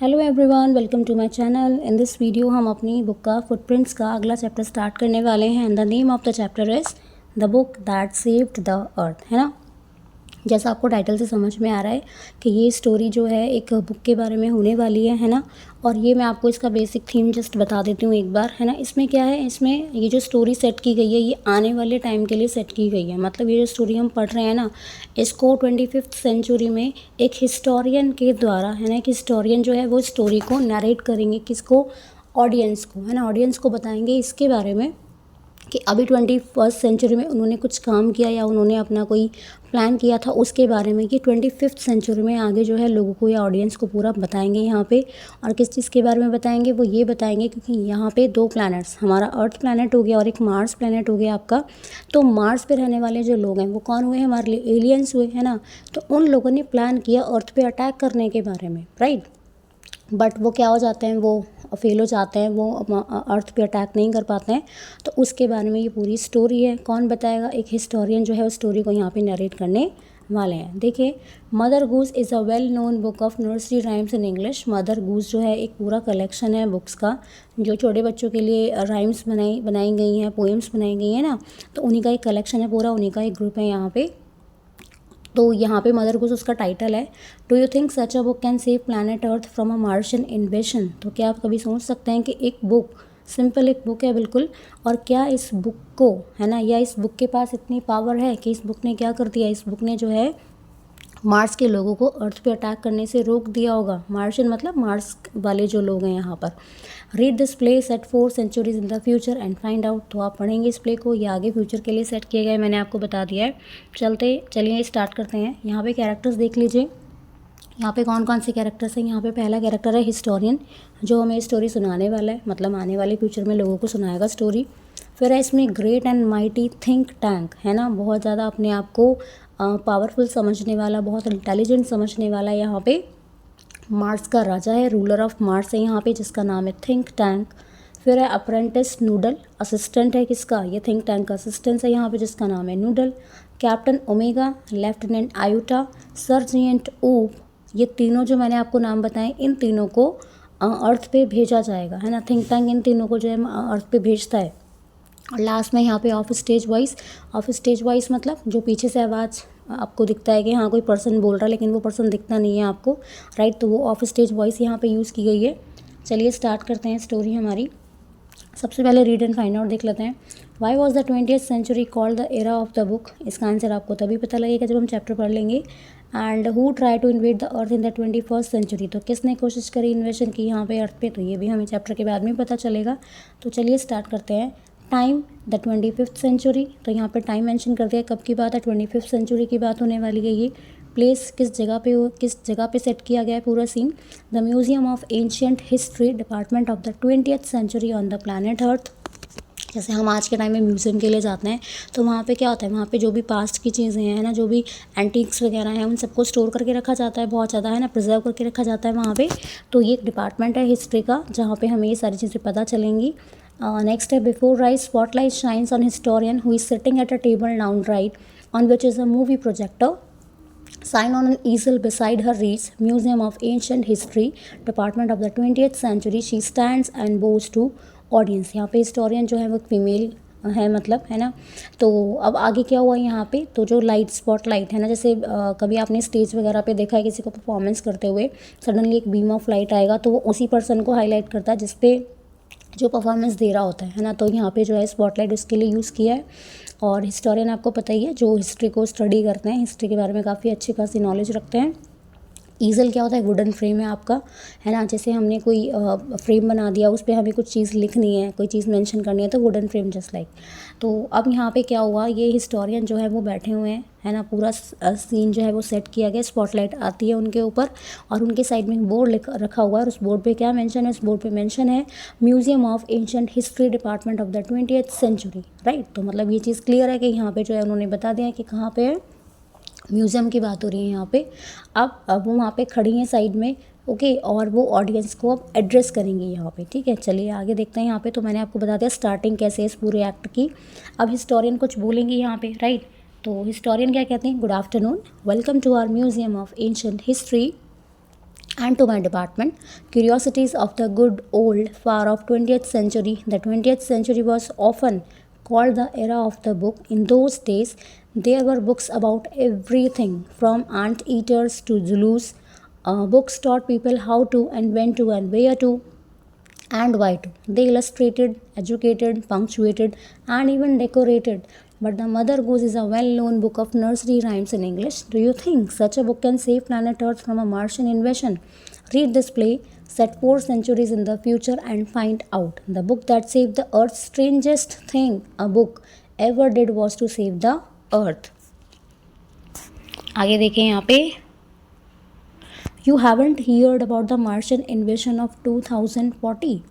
Hello everyone, welcome to my channel. In this video हम अपनी book का footprints का अगला चैप्टर स्टार्ट करने वाले हैं। The name of the chapter is the book that saved the earth, है ना। जैसा आपको टाइटल से समझ में आ रहा है कि ये स्टोरी जो है एक बुक के बारे में होने वाली है ना। और ये मैं आपको इसका बेसिक थीम जस्ट बता देती हूँ एक बार, है ना। इसमें क्या है, इसमें ये जो स्टोरी सेट की गई है ये आने वाले टाइम के लिए सेट की गई है। मतलब ये जो स्टोरी हम पढ़ रहे हैं ना, इसको 25th सेंचुरी में एक हिस्टोरियन के द्वारा, है ना, एक हिस्टोरियन जो है वो स्टोरी को नरेट करेंगे। किसको? ऑडियंस को, है ना। ऑडियंस को बताएंगे इसके बारे में कि अभी 21st सेंचुरी में उन्होंने कुछ काम किया या उन्होंने अपना कोई प्लान किया था उसके बारे में, कि 25th सेंचुरी में आगे जो है लोगों को या ऑडियंस को पूरा बताएंगे यहाँ पे। और किस चीज़ के बारे में बताएंगे, वो ये बताएंगे क्योंकि यहाँ पे दो प्लैनेट्स, हमारा अर्थ प्लैनेट हो गया और एक मार्स प्लैनेट हो गया आपका। तो मार्स पे रहने वाले जो लोग हैं वो कौन हुए? हमारे लिए एलियंस हुए, है ना। तो उन लोगों ने प्लान किया अर्थ पे अटैक करने के बारे में, राइट। बट वो क्या हो जाते हैं, वो फेल हो जाते हैं, वो अर्थ पे अटैक नहीं कर पाते हैं। तो उसके बारे में ये पूरी स्टोरी है। कौन बताएगा? एक हिस्टोरियन जो है उस स्टोरी को यहाँ पे नरेट करने वाले हैं। देखिए, mother goose is a well known book of nursery rhymes in English. Mother goose जो है एक पूरा कलेक्शन है बुक्स का, जो छोटे बच्चों के लिए राइम्स बनाई गई हैं, पोएम्स बनाई गई हैं ना। तो उन्हीं का एक कलेक्शन है पूरा, उन्हीं का एक ग्रुप है यहाँ पे। तो यहाँ पे मदर गुज उसका टाइटल है। Do you think such a book can save planet earth from a Martian इन्वेशन? तो क्या आप कभी सोच सकते हैं कि एक बुक, सिंपल एक बुक है बिल्कुल, और क्या इस बुक को, है ना, या इस बुक के पास इतनी पावर है कि इस बुक ने क्या कर दिया, इस बुक ने जो है मार्स के लोगों को अर्थ पे अटैक करने से रोक दिया होगा। मार्शियन मतलब मार्स वाले जो लोग हैं यहाँ पर। Read this play set 4 centuries in the future and find out. तो आप पढ़ेंगे इस प्ले को, ये आगे फ्यूचर के लिए सेट किए गए, मैंने आपको बता दिया है। चलिए स्टार्ट करते हैं। यहाँ पे कैरेक्टर्स देख लीजिए। यहाँ पे कौन कौन से कैरेक्टर्स हैं। यहाँ पे पहला कैरेक्टर है हिस्टोरियन, जो हमें स्टोरी सुनाने वाला है, मतलब आने वाले फ्यूचर में लोगों को सुनाएगा स्टोरी। फिर है इसमें great and mighty think tank, है ना, बहुत ज़्यादा अपने आप को पावरफुल समझने वाला, बहुत इंटेलिजेंट समझने वाला यहाँ पे मार्स का राजा है, रूलर ऑफ मार्स है यहाँ पे, जिसका नाम है थिंक टैंक। फिर है अप्रेंटिस नूडल, असिस्टेंट है किसका? ये थिंक टैंक का असिस्टेंट है यहाँ पे, जिसका नाम है नूडल। कैप्टन ओमेगा, लेफ्टिनेंट आयुटा, सर्जिएंट ऊप, ये तीनों जो मैंने आपको नाम बताए, इन तीनों को अर्थ पे भेजा जाएगा, है ना। थिंक टैंक इन तीनों को जो है अर्थ पे भेजता है। और लास्ट में यहाँ पे of stage voice. Of stage voice मतलब जो पीछे से आवाज़ आपको दिखता है कि हाँ कोई पर्सन बोल रहा है, लेकिन वो पर्सन दिखता नहीं है आपको, राइट। तो वो ऑफ स्टेज वॉइस यहाँ पे यूज़ की गई है। चलिए स्टार्ट करते हैं स्टोरी हमारी। सबसे पहले रीड एंड फाइंड आउट देख लेते हैं। Why was the 20th century called the era of the book? इसका आंसर आपको तभी पता लगेगा जब हम चैप्टर पढ़ लेंगे। And who try to invent the earth in the 21st century? तो किसने कोशिश करी इन्वेशन की यहाँ पे अर्थ पे? तो ये भी हमें चैप्टर के बाद में पता चलेगा। तो चलिए स्टार्ट करते हैं। टाइम द 25th सेंचुरी, तो यहाँ पे टाइम मेंशन कर दिया, कब की बात है? 25th सेंचुरी की बात होने वाली है ये। प्लेस किस जगह पे सेट किया गया है पूरा scene? The museum of ancient history, department of the 20th century on the planet earth. जैसे हम आज के टाइम में म्यूज़ियम के लिए जाते हैं तो वहाँ पे क्या होता है, वहाँ पे जो भी पास्ट की चीज़ें हैं ना, जो भी एंटीक्स वगैरह हैं, उन सबको स्टोर करके रखा जाता है, बहुत ज़्यादा, है ना, प्रिजर्व करके रखा जाता है वहाँ पे। तो ये एक डिपार्टमेंट है हिस्ट्री का, जहाँ पे हमें ये सारी चीज़ें पता चलेंगी। नेक्स्ट है before rise spotlight shines on historian who is sitting at a table down right on which is a movie projector sign on an easel beside her reads Museum of Ancient History, Department of the 20th Century. She stands and bows to audience। यहाँ पे historian जो है वो female है, मतलब, है ना। तो अब आगे क्या हुआ यहाँ पे, तो जो लाइट, स्पॉट लाइट है ना, जैसे कभी आपने स्टेज वगैरह पे देखा है किसी को परफॉर्मेंस करते हुए, सडनली एक बीम ऑफ लाइट आएगा तो वो उसी पर्सन को हाईलाइट करता है जिसपे जो परफॉर्मेंस दे रहा होता है ना। तो यहाँ पे जो है स्पॉटलाइट उसके लिए यूज़ किया है। और हिस्टोरियन आपको पता ही है, जो हिस्ट्री को स्टडी करते हैं, हिस्ट्री के बारे में काफ़ी अच्छी खासी नॉलेज रखते हैं। ईज़ल क्या होता है? वुडन फ्रेम है आपका, है ना। जैसे हमने कोई फ्रेम बना दिया, उस पर हमें कुछ चीज़ लिखनी है, कोई चीज़ मेंशन करनी है, तो वुडन फ्रेम जस्ट लाइक। तो अब यहाँ पे क्या हुआ, ये हिस्टोरियन जो है वो बैठे हुए हैं, है ना। पूरा सीन जो है वो सेट किया गया, स्पॉटलाइट आती है उनके ऊपर और उनके साइड में बोर्ड रखा हुआ है। और उस बोर्ड पे क्या मेंशन है? उस बोर्ड पे मेंशन है museum of ancient history, department of the 20th century, right. तो मतलब ये चीज़ क्लियर है कि यहाँ पे जो है उन्होंने बता दिया है कि कहाँ पे है, म्यूज़ियम की बात हो रही है यहाँ पे। अब वो वहाँ पे खड़ी हैं साइड में, ओके। और वो ऑडियंस को अब एड्रेस करेंगे यहाँ पे, ठीक है। चलिए आगे देखते हैं यहाँ पे। तो मैंने आपको बता दिया स्टार्टिंग कैसे है इस पूरे एक्ट की। अब हिस्टोरियन कुछ बोलेंगे यहाँ पे, राइट। तो हिस्टोरियन क्या कहते हैं? Good afternoon, welcome to our museum of ancient history. and to my department, curiosities of the good old far off 20th century. The 20th century was often called the era of the book. In those days, there were books about everything from ant eaters to Zulus. Books taught people how to and when to and where to and why to. They illustrated, educated, punctuated, and even decorated. But the Mother Goose is a well known book of nursery rhymes in English. Do you think such a book can save planet Earth from a Martian invasion? Read this play, set 4 centuries in the future, and find out. The book that saved the Earth's strangest thing a book ever did was to save the Earth. आगे देखें यहाँ पे You haven't heard about the Martian invasion of 2040.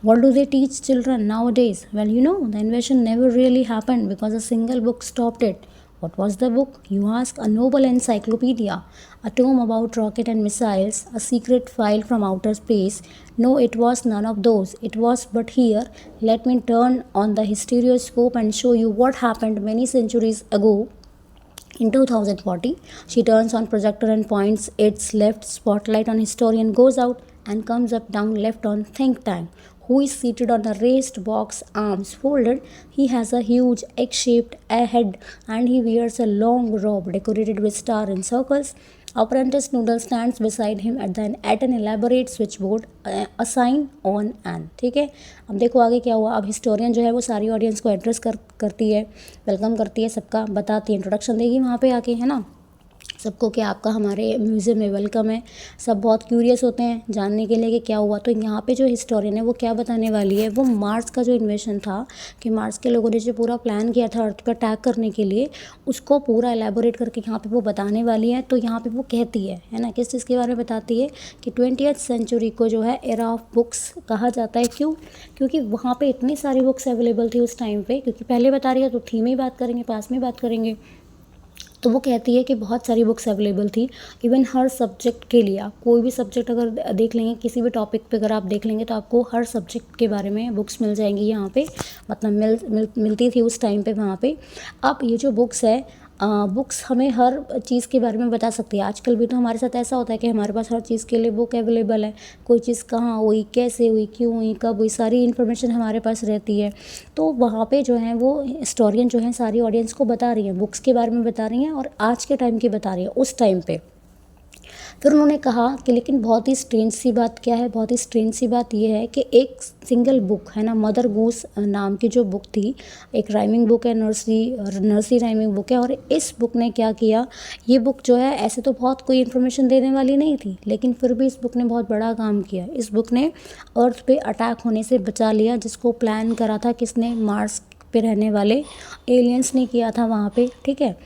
What do they teach children nowadays? Well, the invasion never really happened because a single book stopped it. What was the book? You ask. A noble encyclopedia, a tome about rocket and missiles, a secret file from outer space. No, it was none of those. It was, but here, let me turn on the stereoscope and show you what happened many centuries ago. In 2040, she turns on projector and points its left. Spotlight on historian goes out and comes up down left on think tank, who is seated on a raised box, arms folded. He has a huge egg-shaped head and he wears a long robe decorated with stars in circles. Apprentice Noodle stands beside him at an elaborate switchboard, a sign on an. ठीक है, अब देखो आगे क्या हुआ. अब historian जो है वो सारी ऑडियंस को एड्रेस करती है, वेलकम करती है, सबका बताती है, इंट्रोडक्शन देगी वहाँ पे आके, है ना, सबको कि आपका हमारे म्यूज़ियम में वेलकम है. सब बहुत क्यूरियस होते हैं जानने के लिए कि क्या हुआ. तो यहाँ पे जो हिस्टोरियन है वो क्या बताने वाली है, वो मार्स का जो इन्वेशन था, कि मार्स के लोगों ने जो पूरा प्लान किया था अर्थ पर अटैक करने के लिए, उसको पूरा एलैबोरेट करके यहाँ पे वो बताने वाली है. तो यहाँ पे वो कहती है ना, किस चीज़ के बारे में बताती है कि 20th सेंचुरी को जो है एरा ऑफ बुक्स कहा जाता है. क्यों? क्योंकि वहाँ पर इतनी सारी बुक्स अवेलेबल थी उस टाइम पर. क्योंकि पहले बता रही है तो थीम ही बात करेंगे, पास में बात करेंगे. तो वो कहती है कि बहुत सारी बुक्स अवेलेबल थी, इवन हर सब्जेक्ट के लिए. आप कोई भी सब्जेक्ट अगर देख लेंगे, किसी भी टॉपिक पे अगर आप देख लेंगे तो आपको हर सब्जेक्ट के बारे में बुक्स मिल जाएंगी यहाँ पे. मतलब मिलती थी उस टाइम पे वहाँ पे. अब ये जो बुक्स है, बुक्स हमें हर चीज़ के बारे में बता सकती है. आजकल भी तो हमारे साथ ऐसा होता है कि हमारे पास हर चीज़ के लिए बुक अवेलेबल है. कोई चीज़ कहाँ हुई, कैसे हुई, क्यों हुई, कब हुई, सारी इन्फॉर्मेशन हमारे पास रहती है. तो वहाँ पे जो है वो हिस्टोरियन जो है सारी ऑडियंस को बता रही हैं, बुक्स के बारे में बता रही हैं और आज के टाइम की बता रही हैं, उस टाइम पे. फिर उन्होंने कहा कि लेकिन बहुत ही स्ट्रेंज सी बात क्या है, बहुत ही स्ट्रेंज सी बात ये है कि एक सिंगल बुक है ना, मदर गूस नाम की जो बुक थी, एक राइमिंग बुक है, नर्सरी राइमिंग बुक है. और इस बुक ने क्या किया, ये बुक जो है ऐसे तो बहुत कोई इन्फॉर्मेशन देने वाली नहीं थी, लेकिन फिर भी इस बुक ने बहुत बड़ा काम किया. इस बुक ने अर्थ पे अटैक होने से बचा लिया, जिसको प्लान करा था किसने, मार्स पे रहने वाले एलियंस ने किया था वहाँ पे. ठीक है,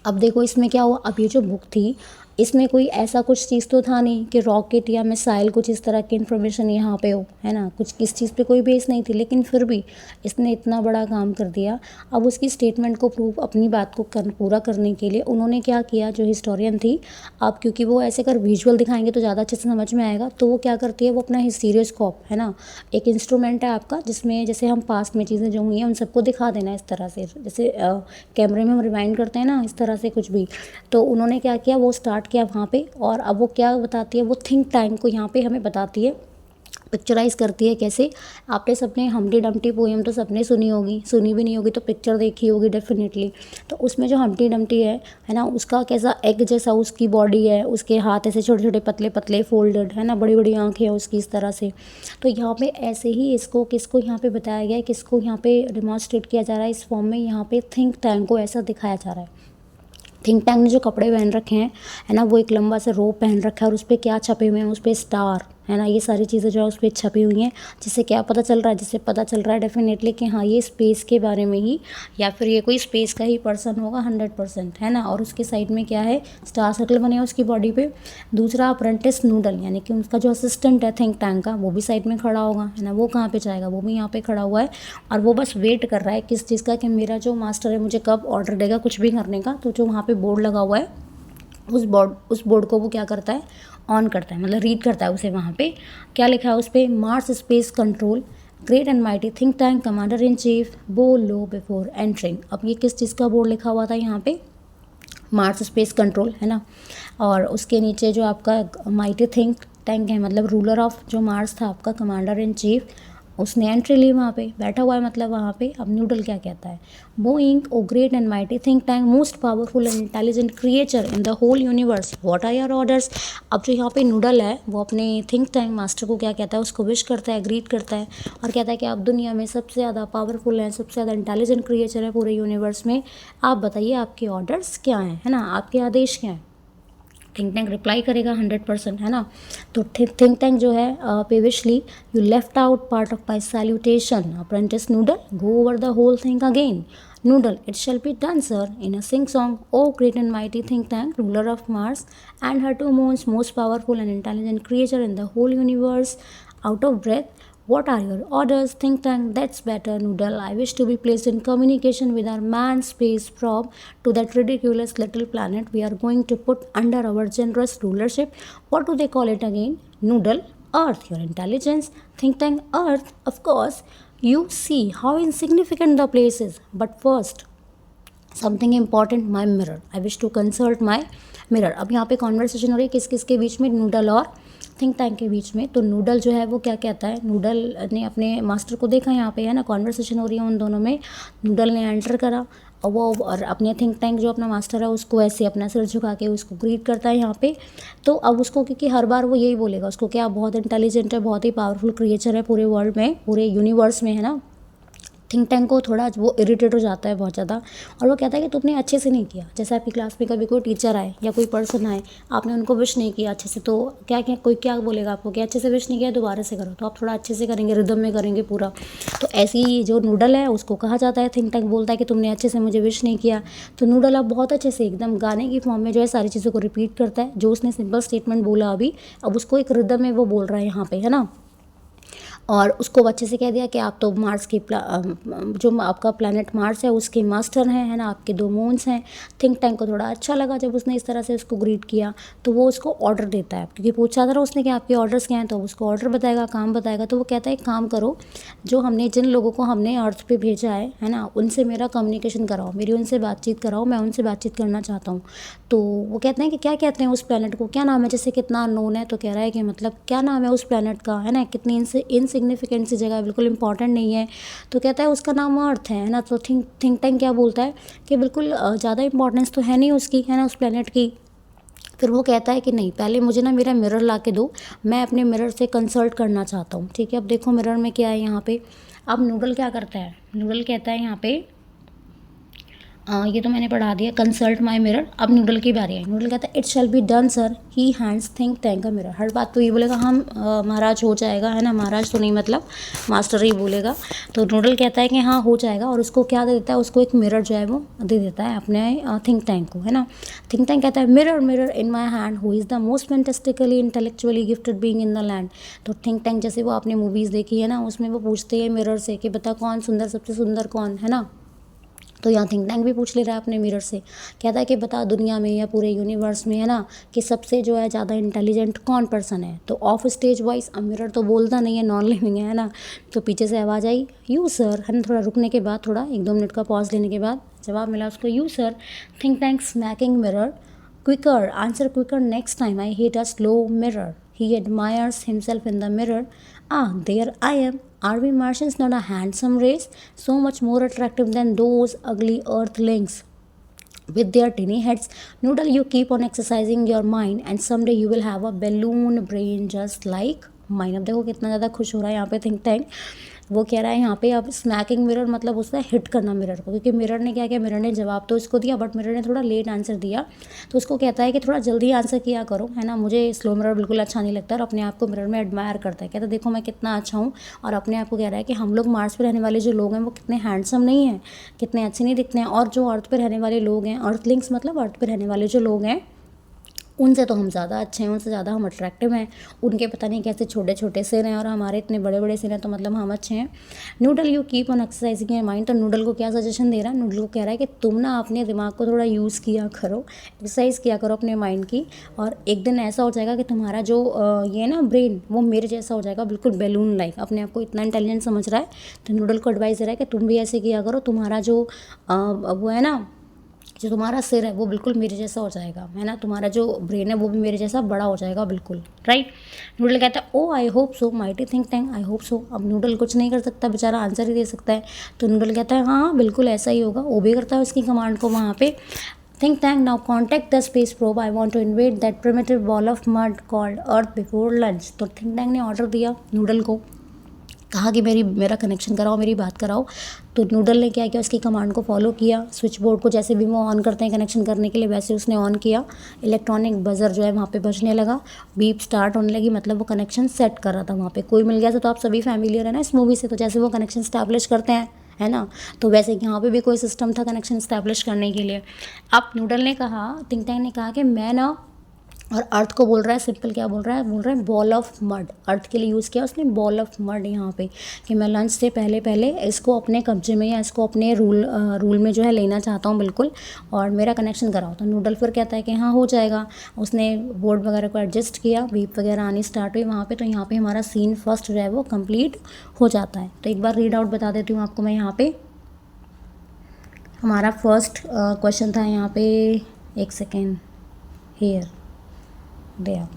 अब देखो इसमें क्या हुआ. अब ये जो बुक थी, इसमें कोई ऐसा कुछ चीज़ तो था नहीं कि रॉकेट या मिसाइल कुछ इस तरह की इन्फॉर्मेशन यहाँ पे हो, है ना, कुछ किस चीज़ पे कोई बेस नहीं थी, लेकिन फिर भी इसने इतना बड़ा काम कर दिया. अब उसकी स्टेटमेंट को प्रूव, अपनी बात को पूरा करने के लिए उन्होंने क्या किया, जो हिस्टोरियन थी, अब क्योंकि वो ऐसे कर विजुअल दिखाएंगे तो ज़्यादा अच्छे से समझ में आएगा, तो वो क्या करती है, वो अपना हिस्टीरियोस्कोप, है ना, एक इंस्ट्रूमेंट है आपका, जिसमें जैसे हम पास्ट में चीज़ें जो हुई हैं उन सबको दिखा देना इस तरह से, जैसे कैमरे में हम रिवाइंड करते हैं ना, इस तरह से कुछ भी. तो उन्होंने क्या किया, वो स्टार्ट किया वहाँ पे. और अब वो क्या बताती है, वो थिंक टैंक को यहाँ पे हमें बताती है, पिक्चराइज़ करती है. कैसे, आपने सबने हम्टी डम्टी पोएम तो सबने सुनी होगी, सुनी भी नहीं होगी तो पिक्चर देखी होगी डेफिनेटली. तो उसमें जो हम्टी डम्टी है ना, उसका कैसा एग जैसा उसकी बॉडी है, उसके हाथ ऐसे छोटे छोटे पतले पतले फोल्डेड, है ना, बड़ी बड़ी आँखें हैं उसकी इस तरह से. तो यहाँ पे ऐसे ही इसको किसको यहाँ पे बताया गया है, किसको यहाँ पे डिमॉन्स्ट्रेट किया जा रहा है इस फॉर्म में, यहाँ पे थिंक टैंक को ऐसा दिखाया जा रहा है. थिंक टैंक ने जो कपड़े पहन रखे हैं, है ना, वो एक लंबा सा रोप पहन रखा है और उस पर क्या छपे हुए हैं, उस पर स्टार, है ना, ये सारी चीज़ें जो है उस पर छपी हुई हैं. जिससे क्या पता चल रहा है, जिससे पता चल रहा है डेफिनेटली कि हाँ ये स्पेस के बारे में ही, या फिर ये कोई स्पेस का ही पर्सन होगा 100%, है ना. और उसके साइड में क्या है, स्टार सर्कल बने हैं उसकी बॉडी पे. दूसरा अप्रेंटिस नूडल, यानी कि उसका जो असिस्टेंट है थिंक टैंक का, वो भी साइड में खड़ा होगा, है ना. वो कहाँ पर जाएगा, वो भी यहाँ पर खड़ा हुआ है और वो बस वेट कर रहा है किस चीज़ का, कि मेरा जो मास्टर है मुझे कब ऑर्डर देगा कुछ भी करने का. तो जो वहाँ पर बोर्ड लगा हुआ है, उस बोर्ड को वो क्या करता है, ऑन करता है, मतलब रीड करता है उसे. वहाँ पे क्या लिखा है उस पर, Mars space control great and mighty think tank commander in chief बो लो बिफोर एंटरिंग. अब ये किस चीज़ का बोर्ड लिखा हुआ था यहाँ पे, मार्स स्पेस कंट्रोल, है ना। और उसके नीचे जो आपका माइटी थिंक टैंक है, मतलब रूलर ऑफ जो मार्स था आपका, कमांडर इन चीफ, उसने एंट्री ली, वहाँ पे बैठा हुआ है मतलब वहाँ पे। अब नूडल क्या कहता है, bowing o great and mighty think tank, most powerful and intelligent creature in the whole universe, what are your orders. अब जो यहाँ पे नूडल है वो अपने थिंक टैंक मास्टर को क्या कहता है, उसको विश करता है, ग्रीट करता है और कहता है कि आप दुनिया में सबसे ज़्यादा पावरफुल हैं, सबसे ज़्यादा इंटेलिजेंट क्रिएचर है पूरे यूनिवर्स में, आप बताइए आपके ऑर्डर्स क्या हैं, है ना, आपके आदेश क्या हैं। थिंक टैंक रिप्लाई करेगा 100%, है ना। तो थिंक टैंक जो है, previously you left out part of my salutation apprentice noodle, go over the whole thing again. Noodle, it shall be done, sir, in a sing song. O great and mighty think tank, ruler of Mars and her two moons, most powerful and intelligent creature in the whole universe. Out of breath, what are your orders? Think tank, that's better, Noodle. I wish to be placed in communication with our manned space probe to that ridiculous little planet we are going to put under our generous rulership. What do they call it again? Noodle? Earth, your intelligence. Think tank, Earth, of course. You see how insignificant the place is. But first, something important, my mirror, I wish to consult my mirror. अब यहाँ पे conversation हो रही है किस किस के बीच में, नूडल और थिंक टैंक के बीच में। तो नूडल जो है वो क्या कहता है, नूडल ने अपने मास्टर को देखा यहाँ पे, है ना, कॉन्वर्सेशन हो रही है उन दोनों में। नूडल ने एंटर करा और वो और अपने थिंक टैंक जो अपना मास्टर है उसको ऐसे अपना सिर झुका के उसको ग्रीट करता है यहाँ पे। तो अब उसको, क्योंकि हर बार वो यही बोलेगा उसको कि आप बहुत इंटेलिजेंट है, बहुत ही पावरफुल क्रिएचर है पूरे वर्ल्ड में, पूरे यूनिवर्स में, है ना। थिंक टैंक को थोड़ा वो इरिटेट हो जाता है बहुत ज़्यादा और वो कहता है कि तुमने अच्छे से नहीं किया। जैसे आपकी क्लास में कभी कोई टीचर आए या कोई पर्सन आए, आपने उनको विश नहीं किया अच्छे से, तो क्या क्या कोई क्या बोलेगा आपको कि अच्छे से विश नहीं किया, दोबारा से करो। तो आप थोड़ा अच्छे से करेंगे, रिदम में करेंगे पूरा। तो ऐसी जो नूडल है उसको कहा जाता है, थिंक टैंक बोलता है कि तुमने अच्छे से मुझे विश नहीं किया। तो नूडल अब बहुत अच्छे से एकदम गाने की फॉर्म में जो है सारी चीज़ों को रिपीट करता है, जो उसने सिंपल स्टेटमेंट बोला अभी, अब उसको एक रिदम में वो बोल रहा है यहाँ पे, है ना। और उसको अच्छे से कह दिया कि आप तो मार्स की जो आपका प्लैनेट मार्स है उसके मास्टर हैं, है ना, आपके 2 मून्स हैं। थिंक टैंक को थोड़ा अच्छा लगा जब उसने इस तरह से उसको ग्रीट किया, तो वो उसको ऑर्डर देता है, क्योंकि पूछा था उसने कि आपके ऑर्डर्स क्या हैं, तो उसको ऑर्डर बताएगा, काम बताएगा। तो वो कहता है एक काम करो, जो हमने जिन लोगों को हमने अर्थ पे भेजा है ना, उनसे मेरा कम्युनिकेशन कराओ, मेरी उनसे बातचीत कराओ, मैं उनसे बातचीत करना चाहता हूँ। तो वो कहते हैं कि क्या कहते हैं उस प्लैनेट को, क्या नाम है, जैसे कितना अननोन है, तो कह रहा है कि मतलब क्या नाम है उस प्लैनेट का, है ना, कितनी इनसिग्निफिकेंट सी जगह है, बिल्कुल इंपॉर्टेंट नहीं है। तो कहता है उसका नाम अर्थ है ना। तो थिंक टैंक क्या बोलता है कि बिल्कुल ज़्यादा इंपॉर्टेंस तो है नहीं उसकी, है ना, उस प्लैनेट की। फिर वो कहता है कि नहीं, पहले मुझे ना मेरा मिरर ला के दो, मैं अपने मिरर से कंसल्ट करना चाहता हूँ। ठीक है, अब देखो मिरर में क्या है यहाँ पे। अब नूडल क्या करता है, नूडल कहता है यहाँ पे ये तो मैंने पढ़ा दिया, कंसल्ट माई मिरर। अब नूडल की बारी है। नूडल कहता है it shall be done sir, he hands think tank का मिरर। हर बात तो ये बोलेगा हम महाराज हो जाएगा, है ना, महाराज तो नहीं मतलब मास्टर ही बोलेगा। तो नूडल कहता है कि हाँ हो जाएगा, और उसको क्या दे देता है, उसको एक मिरर जो है वो दे देता है अपने थिंक टैंक को, है ना। थिंक टैंक कहता है mirror mirror in my hand who is the most fantastically intellectually gifted being in the land. तो थिंक टैंक जैसे वो आपने मूवीज़ देखी है ना, उसमें वो पूछते हैं मिरर से कि बता कौन सुंदर, सबसे सुंदर कौन, है ना। तो यहाँ थिंक टैंक भी पूछ ले रहा है अपने मिरर से, कहता है कि बता दुनिया में या पूरे यूनिवर्स में, है ना, कि सबसे जो है ज़्यादा इंटेलिजेंट कौन पर्सन है। तो ऑफ स्टेज वॉइस, अब मिरर तो बोलता नहीं है, नॉन लिविंग है ना, तो पीछे से आवाज़ आई यू सर, है ना। थोड़ा रुकने के बाद, थोड़ा 1-2 मिनट का पॉज लेने के बाद जवाब मिला उसको, you sir. Think tank smacking mirror, quicker answer quicker next time, I hate a slow mirror. He admires himself in the mirror. Ah, there I am. Are we Martians not a handsome race? So much more attractive than those ugly earthlings with their tiny heads. Noodle, you keep on exercising your mind and someday you will have a balloon brain just like mine. अब देखो कितना ज़्यादा खुश हो रहा है यहाँ पे थिंक टैंक। वो कह रहा है यहाँ पे अब स्मैकिंग मिरर मतलब उसने हिट करना मिरर को, क्योंकि मिरर ने क्या किया, मिरर ने जवाब तो इसको दिया बट मिरर ने थोड़ा लेट आंसर दिया। तो उसको कहता है कि थोड़ा जल्दी आंसर किया करो, है ना, मुझे स्लो मिरर बिल्कुल अच्छा नहीं लगता। और अपने आप को मिरर में एडमायर करता है, कहता है देखो मैं कितना अच्छा हूँ। और अपने आप को कह रहा है कि हम लोग मार्स पर रहने वाले जो लोग हैं वो कितने हैंडसम नहीं हैं, कितने अच्छे नहीं दिखते हैं, और जो अर्थ पर रहने वाले लोग हैं, अर्थलिंग्स मतलब अर्थ पर रहने वाले जो लोग हैं, उनसे तो हम ज़्यादा अच्छे हैं, उनसे ज़्यादा हम अट्रैक्टिव हैं। उनके पता नहीं कैसे छोटे छोटे सिर हैं और हमारे इतने बड़े बड़े सिर हैं, तो मतलब हम अच्छे हैं। Noodle, you keep on exercising your mind. तो नूडल को क्या सजेशन दे रहा है, नूडल को कह रहा है कि तुम ना अपने दिमाग को थोड़ा यूज़ किया करो, एक्सरसाइज किया करो अपने माइंड की, और एक दिन ऐसा हो जाएगा कि तुम्हारा जो ये ना ब्रेन वो मेरे जैसा हो जाएगा, बिल्कुल बैलून लाइक। अपने आप को इतना इंटेलिजेंट समझ रहा है, तो नूडल को एडवाइस दे रहा है कि तुम भी ऐसे किया करो, तुम्हारा जो वो है ना जो तुम्हारा सिर है वो बिल्कुल मेरे जैसा हो जाएगा, है ना, तुम्हारा जो ब्रेन है वो भी मेरे जैसा बड़ा हो जाएगा बिल्कुल, राइट। नूडल कहता है oh I hope so mighty think Tank, I hope so. अब नूडल कुछ नहीं कर सकता बेचारा, आंसर ही दे सकता है। तो नूडल कहता है हाँ बिल्कुल ऐसा ही होगा, ओबे करता है उसकी कमांड को वहाँ पे। Think tank now contact the space probe, I want to invade that primitive ball of mud called Earth before lunch. तो थिंक टैंक ने ऑर्डर दिया नूडल को, कहा कि मेरा कनेक्शन कराओ, मेरी बात कराओ। तो नूडल ने क्या किया, उसकी कमांड को फॉलो किया। स्विच बोर्ड को जैसे भी वो ऑन करते हैं कनेक्शन करने के लिए, वैसे उसने ऑन किया। इलेक्ट्रॉनिक बजर जो है वहाँ पे बजने लगा, बीप स्टार्ट होने लगी, मतलब वो कनेक्शन सेट कर रहा था वहाँ पे। कोई मिल गया तो आप सभी फैमिलियर है ना इस मूवी से, तो जैसे वो कनेक्शन स्टैब्लिश करते हैं, है ना, तो वैसे यहाँ पे भी कोई सिस्टम था कनेक्शन स्टैब्लिश करने के लिए। अब नूडल ने कहा, थिंक टैंक ने कहा कि मैं ना, और अर्थ को बोल रहा है सिंपल, क्या बोल रहा है बॉल ऑफ मड। अर्थ के लिए यूज़ किया उसने बॉल ऑफ मड यहाँ पे, कि मैं लंच से पहले पहले इसको अपने कब्जे में या इसको अपने रूल में जो है लेना चाहता हूँ बिल्कुल, और मेरा कनेक्शन कराओ। तो नूडल फिर कहता है कि हाँ हो जाएगा। उसने बोर्ड वगैरह को एडजस्ट किया, बीप वगैरह आनी स्टार्ट हुई वहाँ पे। तो यहाँ पे हमारा सीन फर्स्ट जो है वो कंप्लीट हो जाता है। तो एक बार रीड आउट बता देती हूँ आपको मैं यहाँ पे। हमारा फर्स्ट क्वेश्चन था यहाँ पे, एक सेकेंड, हेयर दिया।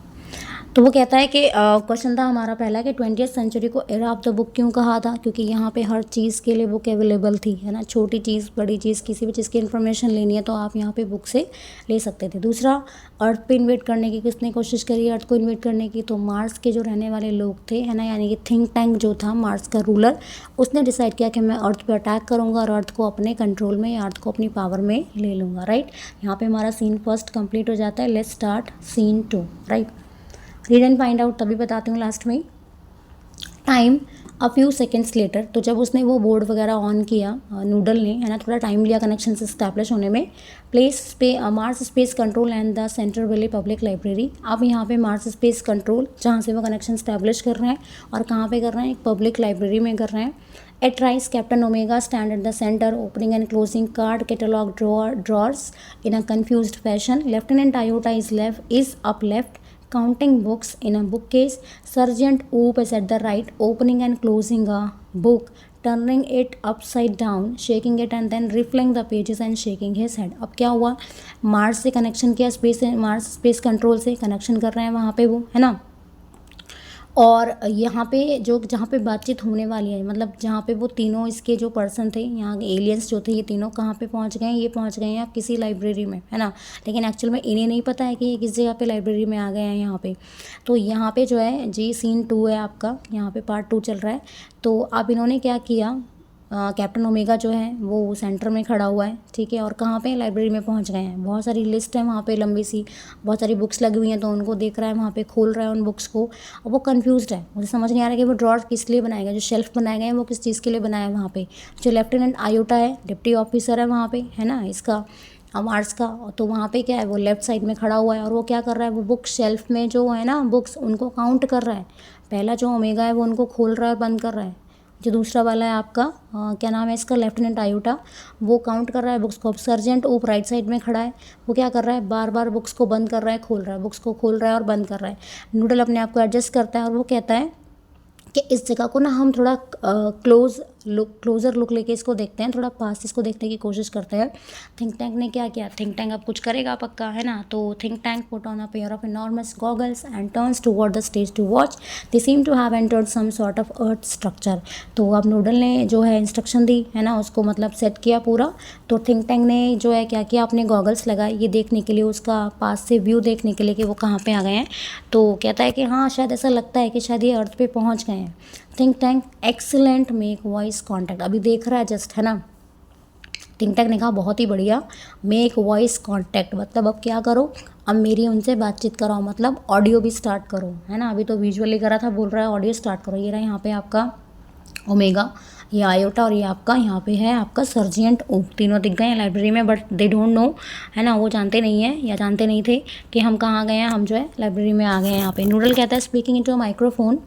तो वो कहता है कि क्वेश्चन था हमारा पहला कि 20वीं सेंचुरी को एरा ऑफ द बुक क्यों कहा था, क्योंकि यहाँ पे हर चीज़ के लिए बुक अवेलेबल थी, है ना, छोटी चीज़ बड़ी चीज़ किसी भी चीज़ की इन्फॉर्मेशन लेनी है तो आप यहाँ पे बुक से ले सकते थे। दूसरा, अर्थ पे इन्वेट करने की किसने कोशिश करी, अर्थ को इन्वेट करने की, तो मार्स के जो रहने वाले लोग थे, है ना, यानी कि थिंक टैंक जो था मार्स का रूलर, उसने डिसाइड किया कि मैं अर्थ पे अटैक करूँगा और अर्थ को अपने कंट्रोल में या अर्थ को अपनी पावर में ले लूँगा, राइट। यहाँ पे हमारा सीन फर्स्ट कंप्लीट हो जाता है। Let's start scene 2, right. Read and find out तभी बताती हूँ लास्ट में। Time a few seconds later, तो जब उसने वो बोर्ड वगैरह ऑन किया नूडल ने, है ना, थोड़ा टाइम लिया कनेक्शन से स्टैब्लिश होने में। Mars space control and the central valley public library. अब यहाँ पे मार्स स्पेस कंट्रोल जहाँ से वो कनेक्शन स्टैब्लिश कर रहे हैं, और कहाँ पे कर रहे हैं, एक पब्लिक लाइब्रेरी में कर रहे हैं। At rise Captain Omega stand at the center, opening and closing card catalog drawers in a confused fashion. Lieutenant Iota is up left, counting books in a bookcase. Sergeant Oop is at the right, opening and closing a book, turning it upside down, shaking it and then riffling the pages and shaking his head. अब क्या हुआ, Mars से connection किया, Mars space control से connection कर रहे हैं वहाँ पे वो, है ना, और यहाँ पे जो जहाँ पे बातचीत होने वाली है, मतलब जहाँ पे वो तीनों इसके जो पर्सन थे, यहाँ के एलियंस जो थे, ये तीनों कहाँ पे पहुँच गए हैं, ये पहुँच गए हैं किसी लाइब्रेरी में, है ना, लेकिन एक्चुअल में इन्हें नहीं पता है कि ये किस जगह पे लाइब्रेरी में आ गए हैं यहाँ पे। तो यहाँ पे जो है जी सीन 2 है आपका, यहाँ पे पार्ट 2 चल रहा है। तो अब इन्होंने क्या किया, कैप्टन ओमेगा जो है वो सेंटर में खड़ा हुआ है, ठीक है, और कहाँ पे लाइब्रेरी में पहुँच गए हैं। बहुत सारी लिस्ट है वहाँ पे लंबी सी, बहुत सारी बुक्स लगी हुई हैं, तो उनको देख रहा है वहाँ पे, खोल रहा है उन बुक्स को, और वो कंफ्यूज्ड है, मुझे समझ नहीं आ रहा कि वो ड्रॉर किस लिए बनाए गए, जो शेल्फ बनाए गए हैं वो किस चीज़ के लिए बनाए हैं वहाँ पे। जो लेफ्टिनेंट आयोटा है, डिप्टी ऑफिसर है वहाँ पे, है ना, इसका मार्स का, तो वहाँ पे क्या है, वो लेफ्ट साइड में खड़ा हुआ है, और वो क्या कर रहा है, वो बुक शेल्फ में जो है ना बुक्स, उनको काउंट कर रहा है। पहला जो ओमेगा है वो उनको खोल रहा है और बंद कर रहा है। जो दूसरा वाला है आपका क्या नाम है इसका, लेफ्टिनेंट आयोटा, वो काउंट कर रहा है बुक्स को। अब सर्जेंट ऊप राइट साइड में खड़ा है, वो क्या कर रहा है, बार बार बुक्स को बंद कर रहा है, खोल रहा है, बुक्स को खोल रहा है और बंद कर रहा है। नूडल अपने आप को एडजस्ट करता है और वो कहता है कि इस जगह को ना हम थोड़ा क्लोज़र लुक लेके इसको देखते हैं, थोड़ा पास इसको देखने की कोशिश करते हैं। थिंक टैंक ने क्या किया, थिंक टैंक अब कुछ करेगा पक्का, है ना, तो think tank put on a pair of enormous goggles and turns toward the stage to watch. They seem to have entered some sort of earth structure. तो अब नूडल ने जो है इंस्ट्रक्शन दी, है ना, उसको मतलब सेट किया पूरा। तो थिंक टैंक ने जो है क्या किया, अपने गॉगल्स लगाए ये देखने के लिए, उसका पास से व्यू देखने के लिए कि वो कहाँ पे आ गए हैं। तो कहता है कि हाँ शायद ऐसा लगता है कि शायद ये अर्थ पे पहुँच गए हैं। Think tank excellent make voice contact, अभी देख रहा है जस्ट, है ना। थिंक टैंक ने कहा बहुत ही बढ़िया, मेक वॉइस कॉन्टैक्ट, मतलब अब क्या करो, अब मेरी उनसे बातचीत कराओ, मतलब ऑडियो भी स्टार्ट करो, है ना, अभी तो विजुअली करा था, बोल रहा है ऑडियो स्टार्ट करो। ये रहा यहाँ पे आपका ओमेगा, ये आयोटा, और ये आपका यहाँ पे है आपका सर्जेंट ऊप। तीनों दिख गए हैं लाइब्रेरी में, बट दे डोंट नो, है ना, वो जानते नहीं है या जानते नहीं थे कि हम कहाँ गए हैं, हम जो है लाइब्रेरी में आ गए हैं यहाँ पे। नूडल कहता है speaking into a microphone,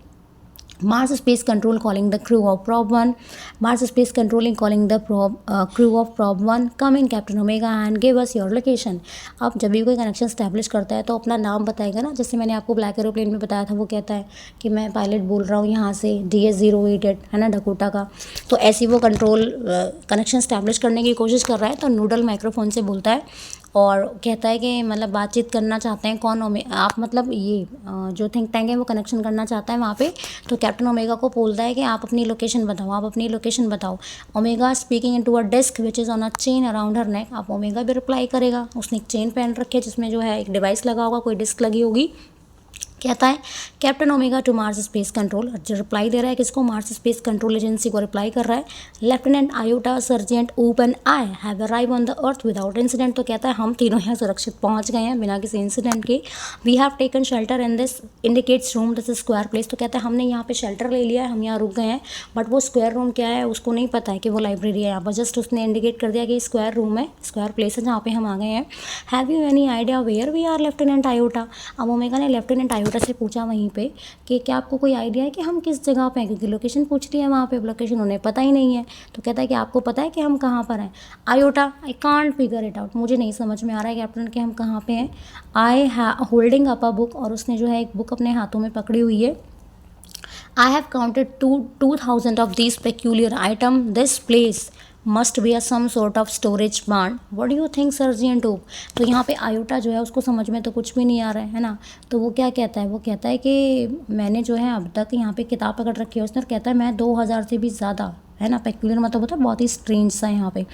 Mars Space Control calling the crew of Probe 1. Mars Space Controlling calling the crew of Probe 1. Come in Captain Omega and give us your location. अब जब भी कोई कनेक्शन स्टैब्लिश करता है तो अपना नाम बताएगा ना, जैसे मैंने आपको ब्लैक एरोप्लेन में बताया था, वो कहता है कि मैं पायलट बोल रहा हूँ यहाँ से DS-088, है ना, डकोटा का। तो ऐसी वो कंट्रोल कनेक्शन स्टैब्लिश करने की कोशिश कर रहा है, तो नूडल माइक्रोफोन से बोलता है और कहता है कि मतलब बातचीत करना चाहते हैं कौन, आप मतलब ये जो थिंक टैंक है वो कनेक्शन करना चाहता है वहाँ पे। तो कैप्टन ओमेगा को बोलता है कि आप अपनी लोकेशन बताओ, आप अपनी लोकेशन बताओ। Omega speaking into a disc which is on a chain around her neck. अब ओमेगा भी रिप्लाई करेगा, उसने एक चेन पहन रखी है जिसमें जो है एक डिवाइस लगा होगा, कोई डिस्क लगी होगी। कहता है Captain Omega to Mars space control, जो रिप्लाई दे रहा है किसको, मार्स स्पेस कंट्रोल एजेंसी को रिप्लाई कर रहा है। Lieutenant Iota, sergeant Oop and I have arrive on the Earth without incident. तो कहता है हम तीनों यहाँ सुरक्षित पहुँच गए हैं बिना किसी इंसिडेंट के। We have taken shelter in this indicates room, this square place. तो कहता है हमने यहाँ पे शेल्टर ले लिया है, हम यहाँ रुक गए हैं, बट वो स्क्वायर रूम क्या है उसको नहीं पता है कि वो लाइब्रेरी है यहाँ पर। जस्ट उसने इंडिकेट कर दिया कि स्क्वायर रूम है, स्क्वायर प्लेस है जहाँ पे हम आ गए हैं। Have you any idea where we are Lieutenant Iota. अब ओमेगा ने लेफ्टिनेंट आयोटा से पूछा वहीं पे कि क्या आपको कोई आइडिया है कि हम किस जगह पे हैं, क्योंकि लोकेशन पूछ रही है वहाँ पे, लोकेशन उन्हें पता ही नहीं है। तो कहता है कि आपको पता है कि हम कहाँ पर हैं। Iota, I can't figure it out, मुझे नहीं समझ में आ रहा है कैप्टन कि हम कहाँ पे हैं। आई होल्डिंग अप अ बुक, और उसने जो है एक बुक अपने हाथों में पकड़ी हुई है। I have counted 2,000 of these peculiar items. This place must be a some sort of storage barn. What do you think, Sergeant Oop? तो यहाँ पे आयोटा जो है उसको समझ में तो कुछ भी नहीं आ रहा है ना। तो वो क्या कहता है, वो कहता है कि मैंने जो है अब तक यहाँ पे किताब पकड़ रखी है उसने, और कहता है मैं 2000 से भी ज़्यादा, है ना, पेक्यूलर मतलब होता है बहुत ही स्ट्रेंज सा यहाँ पे।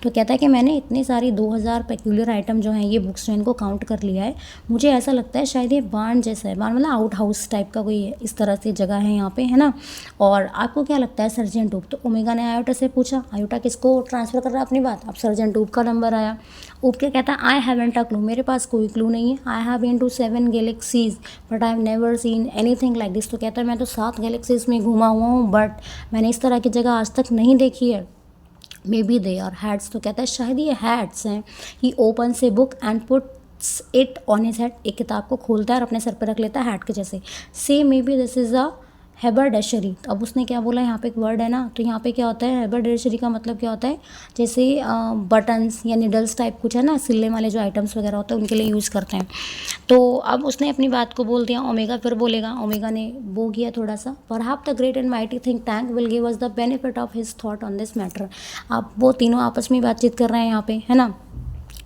तो कहता है कि मैंने इतनी सारी 2000 पेक्यूलर आइटम जो हैं ये बुक्स जो इनको काउंट कर लिया है। मुझे ऐसा लगता है शायद ये बार्न जैसा है, बार्न मतलब आउट हाउस टाइप का कोई इस तरह से जगह है यहाँ पे, है ना। और आपको क्या लगता है सर्जेंट ऊप। तो ओमेगा ने आयोटा से पूछा, आयोटा किसको ट्रांसफ़र कर रहा है अपनी बात। अब सर्जेंट ऊप का नंबर आया। ऊप क्या कहता है, आई हैवंट अ क्लू, मेरे पास कोई क्लू नहीं है। I have been to 7 galaxies but I have never seen anything like this. तो कहता है मैं तो 7 गैलेक्सीज में घूमा हुआ हूँ बट मैंने इस तरह की जगह आज तक नहीं देखी है। Maybe they are hats. तो कहता है शायद ये हैट्स हैं। He opens a book and puts it on his head, एक किताब को खोलता है और अपने सर पर रख लेता है हैट के जैसे। Say maybe this is a haberdashery. तो अब उसने क्या बोला, यहाँ पे एक वर्ड है ना, तो यहाँ पे क्या होता है, हैबरडेशरी का मतलब क्या होता है, जैसे बटन्स या निडल्स टाइप कुछ है ना, सिलने वाले जो आइटम्स वगैरह होते हैं उनके लिए यूज़ करते हैं। तो अब उसने अपनी बात को बोल दिया। ओमेगा फिर बोलेगा, ओमेगा ने वो किया थोड़ा सा, perhaps the great and mighty think tank will give us the benefit of his thought on this matter. अब वो तीनों आपस में बातचीत कर रहे हैं यहाँ पे, है ना।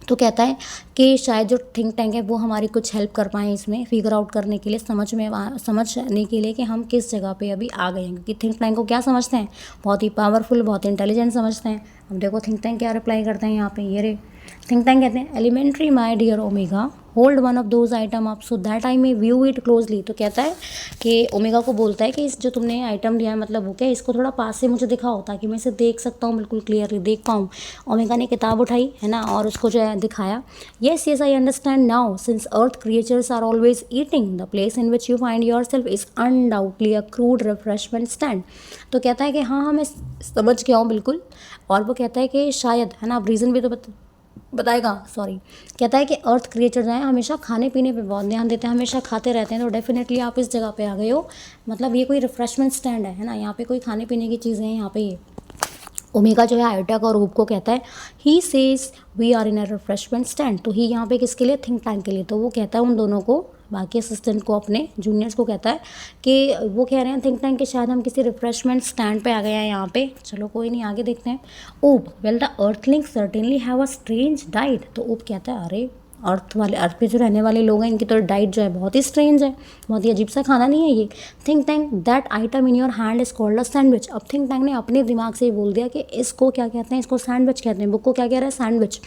तो कहता है कि शायद जो थिंक टैंक है वो हमारी कुछ हेल्प कर पाएँ इसमें फिगर आउट करने के लिए, समझने के लिए कि हम किस जगह पे अभी आ गए हैं। क्योंकि थिंक टैंक को क्या समझते हैं, बहुत ही पावरफुल, बहुत इंटेलिजेंट समझते हैं। अब देखो थिंक टैंक क्या रिप्लाई करते हैं यहाँ पे, ये रे थिंक टैंक कहते हैं elementary my dear Omega hold one of those item up so that I may view it closely. तो कहता है कि ओमेगा को बोलता है कि इस जो तुमने आइटम लिया है मतलब वो क्या, इसको थोड़ा पास से मुझे दिखाओ ताकि मैं इसे देख सकता हूँ, बिल्कुल क्लियरली देख पाऊँ। ओमेगा ने किताब उठाई, है ना, और उसको जो है दिखाया। Yes yes I understand now since Earth creatures are always eating the place in which you find yourself is undoubtedly a crude refreshment stand. तो कहता है कि हाँ मैं समझ गया हूँ बिल्कुल। और वो कहता है कि शायद, है ना, अब रीज़न भी तो बताएगा, सॉरी। कहता है कि अर्थ क्रिएचर जो है हमेशा खाने पीने पे बहुत ध्यान देते हैं, हमेशा खाते रहते हैं। तो डेफिनेटली आप इस जगह पे आ गए हो, मतलब ये कोई रिफ्रेशमेंट स्टैंड है ना, यहाँ पे कोई खाने पीने की चीज़ें हैं यहाँ पे। ये ओमेगा जो है आयोटा को और ऊप को कहता है he says we are in a refreshment stand. तो ही यहाँ पे किसके लिए, थिंक टैंक के लिए। तो वो कहता है उन दोनों को, बाकी असिस्टेंट को, अपने जूनियर्स को कहता है कि वो कह रहे हैं थिंक टैंक के शायद हम किसी रिफ्रेशमेंट स्टैंड पे आ गए हैं यहाँ पे। चलो कोई नहीं, आगे देखते हैं। Oop, well the earthling certainly have a strange diet. तो ऊप कहता है अरे अर्थ पे जो रहने वाले लोग हैं इनकी तो डाइट जो है बहुत ही स्ट्रेंज है, बहुत ही अजीब सा खाना नहीं है ये। Think tank that item in your hand is called a sandwich. अब थिंक टैंक ने अपने दिमाग से बोल दिया कि इसको क्या कहते हैं, इसको सैंडविच कहते हैं। बुक को क्या कह रहा है, sandwich.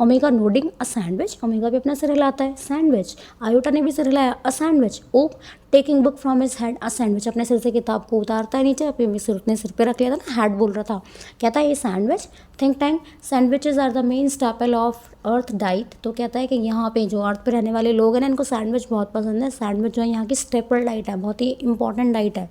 Omega nodding a sandwich, omega भी अपना सिर हिलाता है, सैंडविच। आयोटा ने भी सिर हिलाया, a sandwich. Op taking book from his head, a sandwich, अपने सिर से किताब को उतारता है नीचे, अपने सिर अपने सिर पे रख लिया था ना, हैड बोल रहा था, कहता है ये sandwich. Think tank sandwiches are the main staple of Earth diet. तो कहता है कि यहाँ पे जो अर्थ पे रहने वाले लोग हैं ना इनको सैंडविच बहुत पसंद है। सैंडविच जो है यहाँ की स्टेपल डाइट है, बहुत ही इंपॉर्टेंट डाइट है।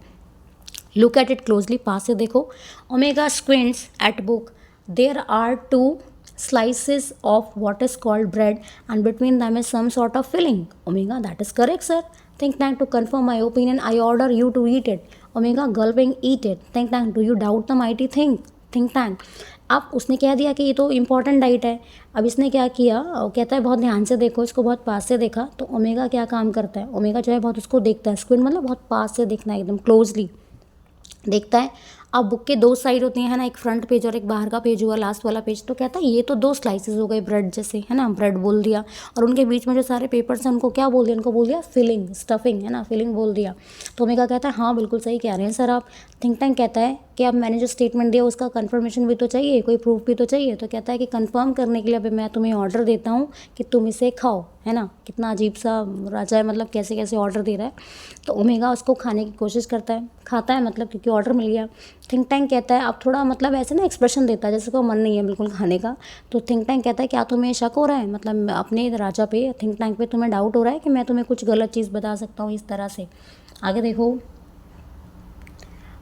लुक एट इट क्लोजली, पास से देखो। Omega squints at book, there are 2 slices of what is called bread and between them is some sort of filling. Omega, that is correct sir. Think tank to confirm my opinion I order you to eat it, Omega gulping eat it, think tank do you doubt the mighty think tank. अब उसने कह दिया कि ये तो important diet है। अब इसने क्या किया, कहता है बहुत ध्यान से देखो इसको, बहुत पास से देखा। तो ओमेगा क्या काम करता है, ओमेगा जो है बहुत उसको देखता है, स्क्विड मतलब बहुत पास से देखना, एकदम क्लोजली देखता है। अब बुक के दो साइड होती है ना, एक फ्रंट पेज और एक बाहर का पेज हुआ, लास्ट वाला पेज। तो कहता है ये तो दो स्लाइसेस हो गए ब्रेड जैसे, है ना, ब्रेड बोल दिया। और उनके बीच में जो सारे पेपर्स हैं उनको क्या बोल दिया, उनको बोल दिया फिलिंग, स्टफिंग, है ना, फिलिंग बोल दिया। तो ओमेगा कहता है हाँ बिल्कुल सही कह रहे हैं सर आप। थिंक टैंक कहता है कि अब मैंने जो स्टेटमेंट दिया उसका कंफर्मेशन भी तो चाहिए, कोई प्रूफ भी तो चाहिए। तो कहता है कि कंफर्म करने के लिए अभी मैं तुम्हें ऑर्डर देता हूँ कि तुम इसे खाओ, है ना। कितना अजीब सा राजा है, मतलब कैसे कैसे ऑर्डर दे रहा है। तो ओमेगा उसको खाने की कोशिश करता है, खाता है मतलब, क्योंकि ऑर्डर मिल गया। थिंक टैंक कहता है अब थोड़ा मतलब ऐसे ना एक्सप्रेशन देता है जैसे को मन नहीं है बिल्कुल खाने का। तो थिंक टैंक कहता है क्या तुम्हें शक हो रहा है, मतलब अपने राजा पे, थिंक टैंक पे तुम्हें डाउट हो रहा है कि मैं तुम्हें कुछ गलत चीज़ बता सकता हूँ इस तरह से। आगे देखो,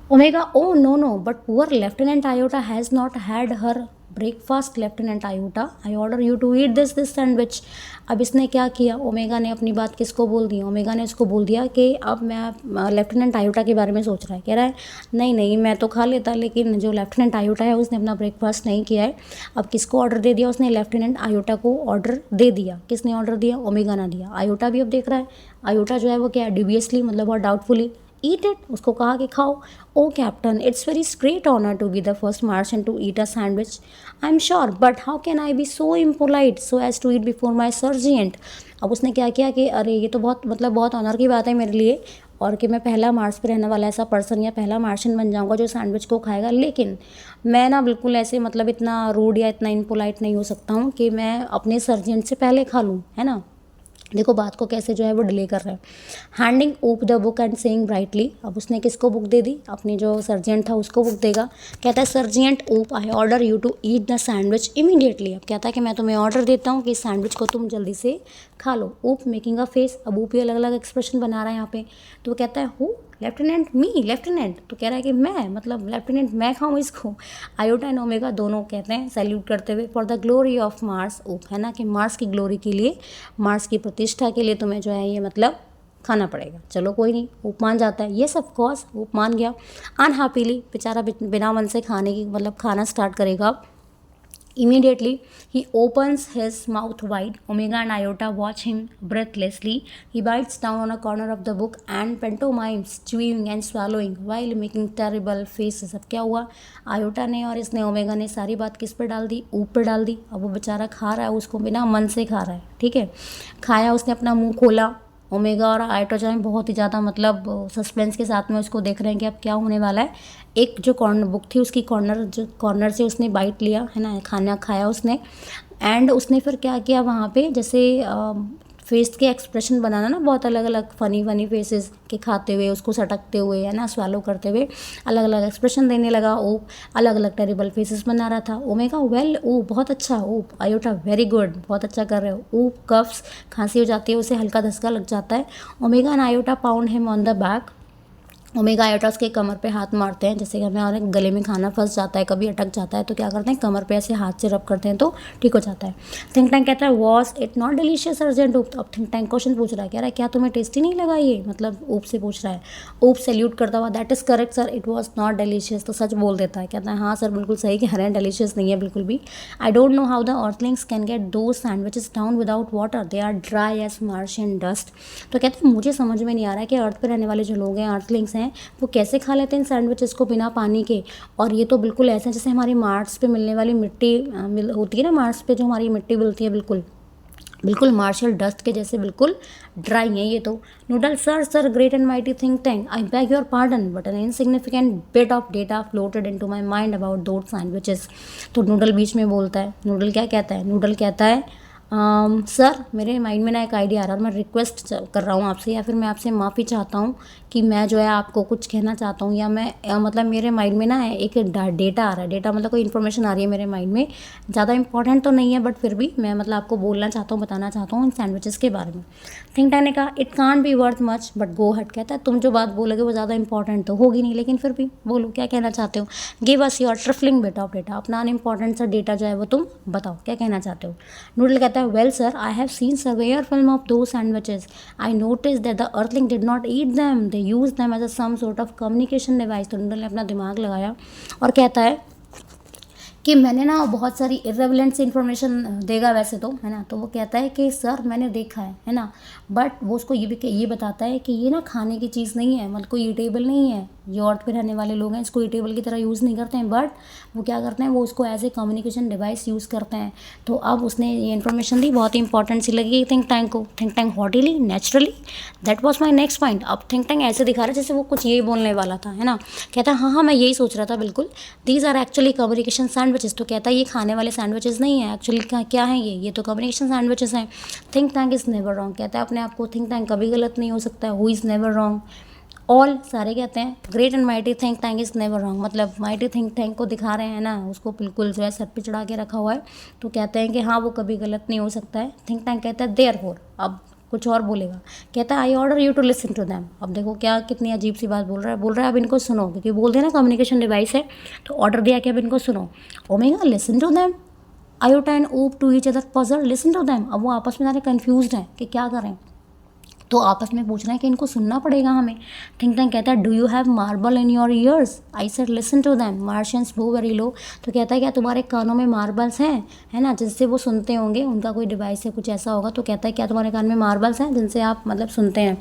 Omega o no but poor Lieutenant Iota has not had her breakfast, Lieutenant Iota I order you to eat this sandwich. अब इसने क्या किया, ओमेगा ने अपनी बात किसको बोल दी, ओमेगा ने उसको बोल दिया कि अब मैं लेफ्टिनेंट आयोटा के बारे में सोच रहा है। कह रहा है नहीं मैं तो खा लेता, लेकिन जो लेफ्टिनेंट आयोटा है उसने अपना ब्रेकफास्ट नहीं किया है। अब किसको ऑर्डर दे दिया उसने, लेफ्टिनेंट आयोटा को ऑर्डर दे दिया। किसने ऑर्डर दिया, ओमेगा ने दिया। आयोटा भी अब देख रहा है, आयोटा जो है वो क्या है, ड्यूबियसली मतलब बहुत डाउटफुली ईट इट, उसको कहा कि खाओ। Oh captain it's very great honour to be the first Martian to eat a sandwich, I am sure, but how can I be so impolite so as to eat before my sergeant. अब उसने क्या किया कि अरे ये तो बहुत मतलब बहुत ऑनर की बात है मेरे लिए, और कि मैं पहला मार्स पे रहने वाला ऐसा पर्सन या पहला मार्शन बन जाऊंगा जो सैंडविच को खाएगा, लेकिन मैं ना बिल्कुल ऐसे मतलब इतना रूड या इतना इम्पोलाइट नहीं हो सकता हूँ कि मैं अपने सर्जिएंट से पहले खा लूँ, है ना। देखो बात को कैसे जो है वो डिले कर रहे हैं। Handing op the book and saying brightly, अब उसने किसको बुक दे दी, अपनी जो सर्जिएंट था उसको बुक देगा। कहता है sergeant Oop I order you to eat the sandwich immediately. अब कहता है कि मैं तुम्हें ऑर्डर देता हूँ कि इस सैंडविच को तुम जल्दी से खा लो। ओप मेकिंग अ फेस, अब ओप भी अलग अलग एक्सप्रेशन बना रहा है यहाँ पे। तो वो कहता है हु, लेफ्टिनेंट मी, लेफ्टिनेंट, तो कह रहा है कि मैं मतलब लेफ्टिनेंट मैं खाऊं इसको। आयोटा एंड ओमेगा दोनों कहते हैं सैल्यूट करते हुए, for the glory of Mars Oop, है ना, कि मार्स की ग्लोरी के लिए, मार्स की प्रतिष्ठा के लिए तुम्हें जो है ये मतलब खाना पड़ेगा। चलो कोई नहीं, ऊप मान जाता है, येस ऑफ कोर्स, ऊप मान गया। अनहैप्पीली बेचारा बिना मन से खाने की मतलब खाना स्टार्ट करेगा। Immediately, he opens his mouth wide. Omega and Iota watch him breathlessly. He bites down on a corner of the book and pantomimes chewing and swallowing while making terrible faces. अब क्या हुआ, iota ने और इसने omega ने सारी बात किस पर डाल दी, ऊप पर डाल दी। अब वो बेचारा खा रहा है, उसको बिना मन से खा रहा है, ठीक है। खाया, उसने अपना मुंह खोला। ओमेगा और आयोटा जो है बहुत ही ज़्यादा मतलब सस्पेंस के साथ में उसको देख रहे हैं कि अब क्या होने वाला है। एक जो कॉर्नर बुक थी उसकी कॉर्नर से उसने बाइट लिया, है ना, खाना खाया उसने। एंड उसने फिर क्या किया वहाँ पे, जैसे फेस के एक्सप्रेशन बनाना ना, बहुत अलग अलग फनी फेसेस के खाते हुए, उसको सटकते हुए, है ना, स्वालो करते हुए अलग अलग एक्सप्रेशन देने लगा। ओ अलग अलग टेरिबल फेसेस बना रहा था। ओमेगा वेल, ओ बहुत अच्छा, ओ आयोटा वेरी गुड, बहुत अच्छा कर रहे हो। ओ कफ्स, खांसी हो जाती है उसे, हल्का धसका लग जाता है। Omega and iota pound him on the back. Omega iota उसके कमर पे हाथ मारते हैं, जैसे कि हमारे गले में खाना फंस जाता है, कभी अटक जाता है तो क्या करते हैं, कमर पे ऐसे हाथ से रब करते हैं तो ठीक हो जाता है। थिंक टैंक कहता है was it not delicious urgent ऊप। अब थिंक टैंक क्वेश्चन पूछ रहा है, कह रहा है क्या तुम्हें टेस्टी नहीं लगा ये, मतलब ऊप से पूछ रहा है। ऊप सैल्यूट करता हुआ that is correct sir, it was not delicious, तो सच बोल देता है, कहता है हाँ सर बिल्कुल सही कह रहे हैं, डिलीशियस नहीं है बिल्कुल भी। I don't know how the earthlings can get two sandwiches down without water, they are dry as Martian dust. तो कहते हैं मुझे समझ में नहीं आ रहा है कि अर्थ पर रहने वाले जो लोग हैं, अर्थलिंग्स हैं, वो कैसे खा लेते हैं सैंडविचेस को बिना पानी के। और ये तो बिल्कुल ऐसे जैसे हमारी मार्स पे मिलने वाली मिट्टी होती है ना, मार्स पे जो हमारी मिट्टी मिलती है, बिल्कुल मार्शल डस्ट के जैसे बिल्कुल ड्राई है ये तो। Noodle sir great and mighty think Tank, I bag your pardon but N insignificant bit of data floated into my mind about those sandwiches. तो नूडल बीच में बोलता है, नूडल क्या कहता है, नूडल कहता है सर मेरे माइंड में ना एक आइडिया आ रहा है और मैं रिक्वेस्ट कर रहा हूँ आपसे, या फिर मैं आपसे माफ़ी चाहता हूँ कि मैं जो है आपको कुछ कहना चाहता हूँ, या मैं मतलब मेरे माइंड में ना एक डेटा आ रहा है, डेटा मतलब कोई इन्फॉर्मेशन आ रही है मेरे माइंड में, ज़्यादा इंपॉर्टेंट तो नहीं है बट फिर भी मैं मतलब आपको बोलना चाहता हूँ, बताना चाहता हूँ इन सैंडविचेस के बारे में। थिंक टैंक ने कहा it can't be worth much but go हट, कहता है तुम जो बात बोलोगे वो ज़्यादा इंपॉर्टेंट तो होगी नहीं, लेकिन फिर भी बोलो क्या कहना चाहते हो। Give us your trifling bit of data, अपना अनइम्पॉर्टेंट सा डेटा जो है वो तुम बताओ क्या कहना चाहते हो। नूडल कहता है कहता है well sir I have seen surveyor film of two sandwiches I notice that the earthling did not eat them they use them as a some sort of communication device. तो नूडल ने अपना दिमाग लगाया और कहता है कि मैंने ना बहुत सारी इर्रेलेवेंट सी इन्फॉर्मेशन देगा वैसे तो, है ना। तो वो कहता है कि सर मैंने देखा है ना, बट वो उसको ये बताता है कि ये ना खाने की चीज़ नहीं है, मतलब कोई ईटेबल नहीं है। जो अर्थ पे रहने वाले लोग हैं इसको ईटेबल की तरह यूज़ नहीं करते हैं, बट वो क्या करते हैं, वो उसको as a communication device use करते हैं। तो अब उसने ये इन्फॉर्मेशन दी, बहुत ही इंपॉर्टेंट सी लगी थिंक टैंक को। Think Tank haughtily naturally that was my next point. अब थिंक टैंक ऐसे दिखा रहा है जैसे वो कुछ यही बोलने वाला था, है ना। कहता है हाँ मैं यही सोच रहा था बिल्कुल। These are actually communication sandwiches. तो कहता है ये खाने वाले सैंडविचेस नहीं है एक्चुअली, क्या है ये तो कम्युनिकेशन सैंडविचेस हैं। Think tank is never wrong. कहता है अपने आप को थिंक टैंक कभी गलत नहीं हो सकता है। Who is never wrong, all सारे कहते हैं great and mighty think tank is never wrong. मतलब माइटी थिंक टैंक को दिखा रहे हैं ना, उसको बिल्कुल जो है सर पे चढ़ा के रखा हुआ है। तो कहते हैं कि हाँ वो कभी गलत नहीं हो सकता है। थिंक टैंक कहता है देयरफॉर, अब कुछ और बोलेगा। कहता है I order you to listen to them. अब देखो क्या कितनी अजीब सी बात बोल रहा है अब इनको सुनो, क्योंकि बोल देना कम्युनिकेशन डिवाइस है तो ऑर्डर दिया कि अब इनको सुनो। Omega listen to them, Iota and Oop to each other puzzle listen to them. अब वो आपस में सारे कन्फ्यूज्ड हैं कि क्या करें, तो आपस में पूछ रहे हैं कि इनको सुनना पड़ेगा हमें। थिंक टैंक कहता है do you have marble in your ears, I said listen to them. Martians वो वेरी लो। तो कहता है क्या तुम्हारे कानों में मार्बल्स हैं, है ना, जिससे वो सुनते होंगे, उनका कोई डिवाइस है कुछ ऐसा होगा। तो कहता है क्या तुम्हारे कान में मार्बल्स हैं जिनसे आप मतलब सुनते हैं।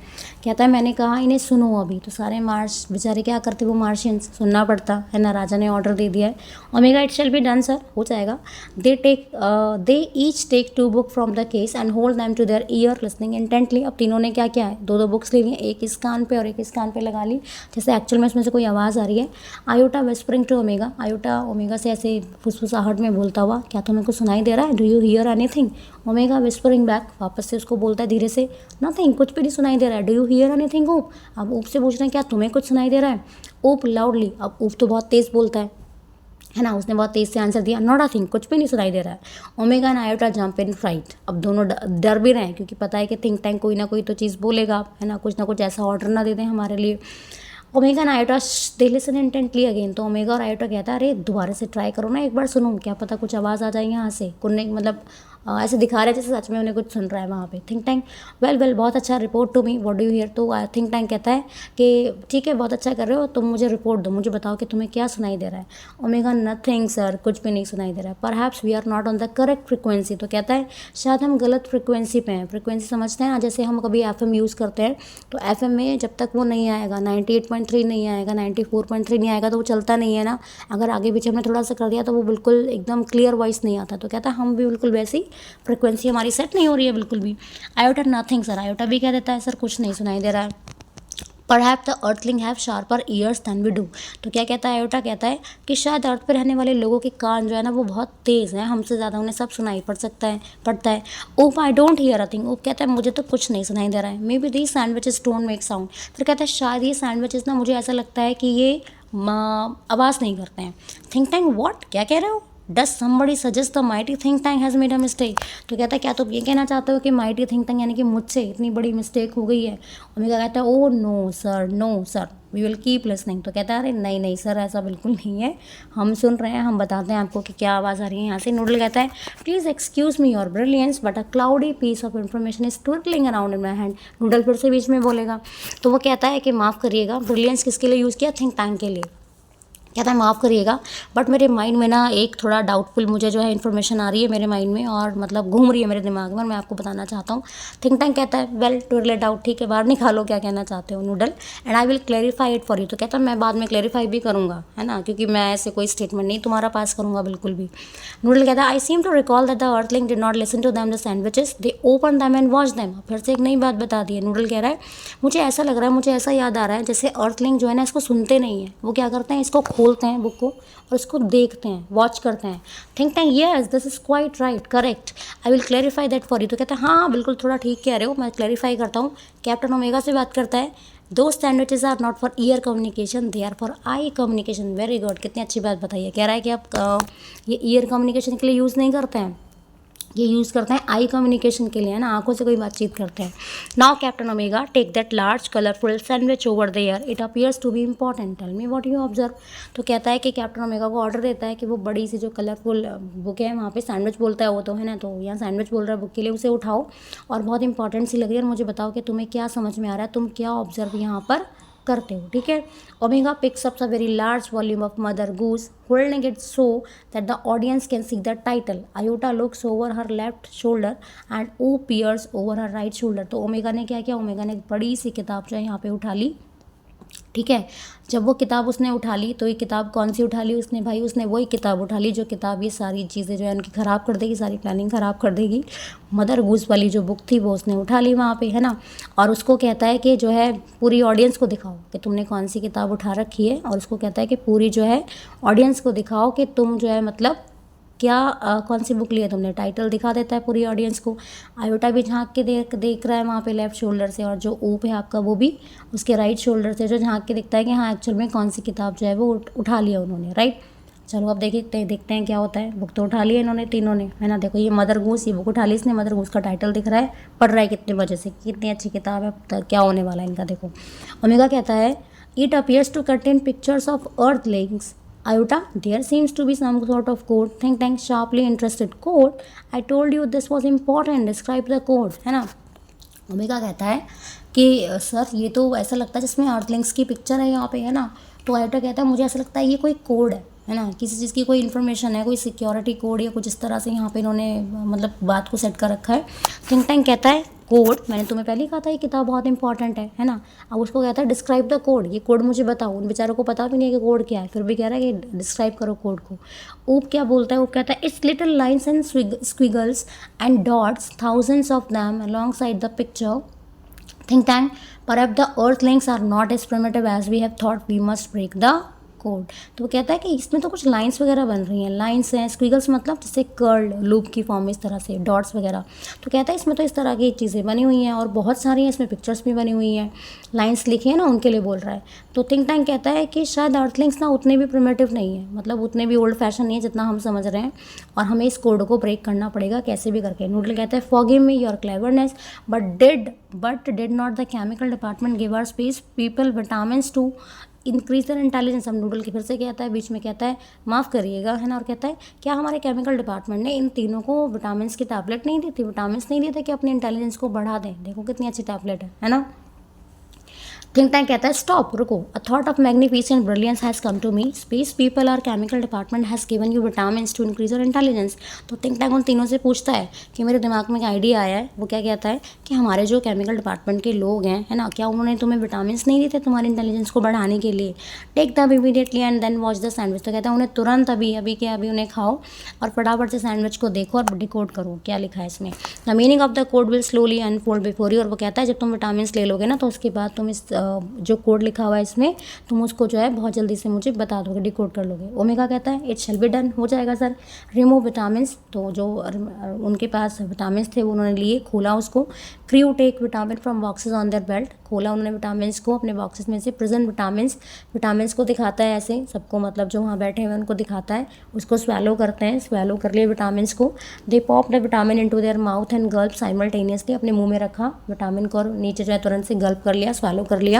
कहता है मैंने कहा इन्हें सुनो अभी। तो सारे मार्श बेचारे क्या करते, वो मार्शियंस सुनना पड़ता है ना, राजा ने ऑर्डर दे दिया है। Omega it shall be done sir, हो जाएगा। They each take 2 book from the case and hold them to their ear listening intently. अब तीनों ने क्या किया है, 2 बुक्स ले ली, एक इस कान पे और एक इस कान पे लगा ली, जैसे एक्चुअल में इसमें से कोई आवाज़ आ रही है। Iota whispering to Omega, Iota Omega से ऐसे फुसफुसाहट में बोलता हुआ, क्या तुम्हें कुछ सुनाई दे रहा है, do you hear anything. Omega whispering back, वापस से उसको बोलता है धीरे से, नथिंग, कुछ भी नहीं सुनाई दे रहा है। डू यू हियर एनीथिंग ओप। अब ओप से पूछ रहे हैं क्या तुम्हें कुछ सुनाई दे रहा है। ओप लाउडली, अब ओप तो बहुत तेज़ बोलता है ना, उसने बहुत तेज़ से आंसर दिया, नॉट अ थिंग, कुछ भी नहीं सुनाई दे रहा है। Omega and Iota jump in fright. अब दोनों डर भी रहे हैं क्योंकि पता है कि थिंक टैंक कोई ना कोई तो चीज़ बोलेगा, है ना कुछ ऐसा ऑर्डर ना दे दें हमारे लिए। Omega and iota they listen intently again. तो ओमेगा और आयोटा कहता है अरे दोबारा से ट्राई करो ना, एक बार सुनो, क्या पता कुछ आवाज़ आ जाए यहाँ से। कुन्ने मतलब ऐसे दिखा रहे जैसे सच में उन्हें कुछ सुन रहा है वहाँ पे। थिंक टैंक वेल बहुत अच्छा, report to me what do you hear. तो थिंक टैंक कहता है कि ठीक है बहुत अच्छा कर रहे हो, तुम मुझे रिपोर्ट दो, मुझे बताओ कि तुम्हें क्या सुनाई दे रहा है। ओमेगा नथिंग सर, कुछ भी नहीं सुनाई दे रहा है। Perhaps we are not on the correct frequency. तो कहता है शायद हम गलत फ्रिक्वेंसी पे हैं। फ्रिक्वेंसी समझते हैं ना, जैसे हम कभी FM यूज़ करते हैं तो FM में जब तक वो नहीं आएगा 98.3 नहीं आएगा, 94.3 नहीं आएगा तो वो चलता नहीं है ना। अगर आगे पीछे हमने थोड़ा सा कर दिया तो वो बिल्कुल एकदम क्लियर वॉइस नहीं आता। तो कहता है हम भी बिल्कुल वैसी फ्रिक्वेंसी हमारी सेट नहीं हो रही है बिल्कुल भी। आयोटा नथिंग सर, आयोटा भी कह देता है सर कुछ नहीं सुनाई दे रहा है। Perhaps the earthling have sharper ears than we do. तो क्या कहता है आयोटा, कहता है कि शायद अर्थ पर रहने वाले लोगों के कान जो है ना वो बहुत तेज़ हैं, हमसे ज़्यादा उन्हें सब सुनाई पड़ता है। Oop I don't hear a thing. Oop कहता है मुझे तो कुछ नहीं सुनाई दे रहा है। May be these sandwiches don't make sound. फिर कहता है शायद ये सैंडविचेस ना, मुझे ऐसा लगता है कि ये आवाज़ नहीं करते हैं। थिंक टैंक व्हाट, क्या कह रहे हो। Does somebody suggest the mighty think tank has made a mistake. तो कहता है क्या तुम ये कहना चाहते हो कि माइटी थिंक टैंक यानी कि मुझसे इतनी बड़ी मिस्टेक हो गई है। ओमेगा कहता है o no sir we will keep listening. तो कहता है अरे नहीं सर ऐसा बिल्कुल नहीं है, हम सुन रहे हैं, हम बताते हैं आपको कि क्या आवाज़ आ रही है यहाँ से। नूडल कहता है please excuse me your brilliance but a cloudy piece of information is twiddling around in my hand. Noodle फिर से बीच में बोलेगा। तो वो कहता है कि माफ़ करिएगा, ब्रिलियंस किसके लिए यूज़ किया, थिंक टैंक के लिए। कहता है माफ़ करिएगा बट मेरे माइंड में ना एक थोड़ा डाउटफुल मुझे जो है इन्फॉर्मेशन आ रही है मेरे माइंड में, और मतलब घूम रही है मेरे दिमाग में और मैं आपको बताना चाहता हूँ। थिंक टैंक कहता है वेल टू लेट आउट, ठीक है बाहर निकालो क्या कहना चाहते हो noodle, and I will clarify it for you. तो कहता है मैं बाद में क्लैरिफाई भी करूँगा, है ना, क्योंकि मैं ऐसे कोई स्टेटमेंट नहीं तुम्हारा पास करूँगा बिल्कुल भी। नूडल कहता है I seem to recall that the earthling did not listen to them the sandwiches, they open them and watch them. फिर से एक नई बात बता दी है। नूडल कह रहा है मुझे ऐसा लग रहा है, मुझे ऐसा याद आ रहा है जैसे अर्थलिंग जो है ना इसको सुनते नहीं है, वो क्या करते हैं, इसको खोलते हैं बुक को और इसको देखते हैं, वॉच करते हैं। Think tank yes this is quite right correct, I will clarify that for you. तो कहता है हाँ बिल्कुल थोड़ा ठीक कह रहे हो, मैं क्लैरिफाई करता हूँ। कैप्टन ओमेगा से बात करता है दो sandwiches are not for ear communication, they are for eye communication. Very good, कितनी अच्छी बात बताई है। कह रहा है कि आप ये ईयर कम्युनिकेशन के लिए यूज़ नहीं करते हैं, ये यूज़ करते हैं आई कम्युनिकेशन के लिए, है ना, आंखों से कोई बातचीत करते हैं। Now Captain Omega take that large colourful sandwich over there, it appears to be important, tell me what you observe. तो कहता है कि कैप्टन ओमेगा को ऑर्डर देता है कि वो बड़ी सी जो कलरफुल बुक है, वहाँ पे सैंडविच बोलता है वो तो, है ना, तो यहाँ सैंडविच बोल रहा है बुक के लिए, उसे उठाओ और बहुत इंपॉर्टेंट सी लग रही है और मुझे बताओ कि तुम्हें क्या समझ में आ रहा है, तुम क्या ऑब्जर्व यहाँ पर करते हो, ठीक है। Omega picks up a very large volume of mother goose, holding it so that the audience can see the title. Iota looks over her left shoulder and O peers over her right shoulder. तो omega ने क्या किया, omega ने एक बड़ी सी किताब जो है यहाँ पे उठा ली, ठीक है। जब वो किताब उसने उठा ली तो ये किताब कौन सी उठा ली उसने, भाई उसने वही किताब उठा ली जो किताब ये सारी चीज़ें जो है उनकी ख़राब कर देगी, सारी प्लानिंग ख़राब कर देगी। मदर गूस वाली जो बुक थी वो उसने उठा ली वहाँ पे, है ना। और उसको कहता है कि जो है पूरी ऑडियंस को दिखाओ कि तुमने कौन सी किताब उठा रखी है, और उसको कहता है कि पूरी जो है ऑडियंस को दिखाओ कि तुम जो है मतलब क्या कौन सी बुक ली है तुमने, टाइटल दिखा देता है पूरी ऑडियंस को। आयोटा भी झांक के देख रहा है वहाँ पे लेफ्ट शोल्डर से, और जो ऊप है आपका वो भी उसके राइट शोल्डर से जो झांक के दिखता है कि हाँ एक्चुअल में कौन सी किताब जो है वो उठा लिया उन्होंने, राइट। चलो अब देखते हैं क्या होता है। बुक तो उठा लिया इन्होंने तीनों ने, है ना। देखो ये मदर गूस, ये बुक उठा ली इसने, मदर गूस का टाइटल दिख रहा है, पढ़ रहा है कितने वजह से, कितनी अच्छी किताब है, तो क्या होने वाला है इनका। देखो ओमेगा कहता है it appears to contain pictures of Earth legs. Iota, there seems to be some sort of code. Think Tank sharply interested. Code? I told you this was important. Describe the code. है ना। Omega कहता है कि sir ये तो ऐसा लगता है जिसमें अर्थलिंक्स की पिक्चर है यहाँ पे, है ना। तो आयोटा कहता है मुझे ऐसा लगता है ये कोई कोड है ना, किसी चीज़ की कोई इन्फॉर्मेशन है, कोई सिक्योरिटी कोड या कुछ इस तरह से यहाँ पे इन्होंने मतलब बात को सेट कर रखा है। थिंक टैंक कहता है कोड, मैंने तुम्हें पहले ही कहा था ये किताब बहुत इंपॉर्टेंट है ना। अब उसको कहता है डिस्क्राइब द कोड, ये कोड मुझे बताओ। उन बेचारों को पता भी नहीं है कि कोड क्या है, फिर भी कह रहा है कि डिस्क्राइब करो कोड को। ऊप क्या बोलता है, ऊप कहता है it's little lines and squiggles and dots, thousands of them alongside the picture. Think tank, perhaps the earthlings are not as primitive as we have thought. We must break the code. तो वो कहता है कि इसमें तो कुछ lines वगैरह बन रही हैं, लाइंस हैं, स्क्विगल्स मतलब जैसे कर्ल लूप की फॉर्म में इस तरह से, डॉट्स वगैरह। तो कहता है इसमें तो इस तरह की चीज़ें बनी हुई हैं और बहुत सारी हैं, इसमें पिक्चर्स भी बनी हुई हैं, लाइंस लिखी है ना, उनके लिए बोल रहा है। तो थिंक टैंक कहता है कि शायद अर्थलिंग्स ना उतने भी प्रिमिटिव नहीं है, मतलब उतने भी ओल्ड फैशन नहीं है जितना हम समझ रहे हैं, और हमें इस कोड को ब्रेक करना पड़ेगा कैसे भी करके। नूडल कहता है forgive me your cleverness but did not the chemical department give our space people vitamins to increase their intelligence. हम नूडल के फिर से कहता है बीच में, कहता है माफ़ करिएगा, है ना, और कहता है क्या हमारे केमिकल डिपार्टमेंट ने इन तीनों को विटामिन की टैबलेट नहीं दी थी, विटामिन नहीं दिए थे कि अपनी इंटेलिजेंस को बढ़ा दें। देखो कितनी अच्छी टैबलेट है ना। थिंक टैंक कहता है स्टॉप, रुको, a thought of magnificent brilliance has come to me, space people और chemical department has given you vitamin to increase your intelligence. तो थिंक टैंक उन तीनों से पूछता है कि मेरे दिमाग में एक आइडिया आया है। वो क्या कहता है कि हमारे जो केमिकल डिपार्टमेंट के लोग हैं, है ना, क्या उन्होंने तुम्हें विटामिन नहीं दिए थे तुम्हारी इंटेलिजेंस को बढ़ाने के लिए। Take the immediately and then watch the sandwich. तो कहता है उन्हें तुरंत अभी के अभी उन्हें खाओ और फटाफट से सैंडविच को देखो और डिकोड करो क्या लिखा है इसमें। The meaning of the code will slowly unfold before you. और वो कहता है जब तुम विटामिन ले लोगे ना तो उसके बाद तुम इस जो कोड लिखा हुआ है इसमें तुम उसको जो है बहुत जल्दी से मुझे बता दोगे, डिकोड कर लोगे। ओमेगा कहता है इट शैल बी डन, हो जाएगा सर। Remove vitamin. तो जो उनके पास विटामिन थे वो उन्होंने लिए, खोला उसको। Crew take vitamin from boxes on their belt. खोला उन्होंने विटामिन को अपने बॉक्सेस में से। प्रेजेंट विटामिन को दिखाता है ऐसे सबको, मतलब जो वहाँ बैठे हुए उनको दिखाता है। उसको स्वेलो करते हैं, स्वेलो कर लिए विटामिन को। They pop the vitamin into their mouth and gulp simultaneously. अपने मुंह में रखा विटामिन को और नीचे जो है तुरंत से गल्प कर लिया, स्वेलो कर लिया।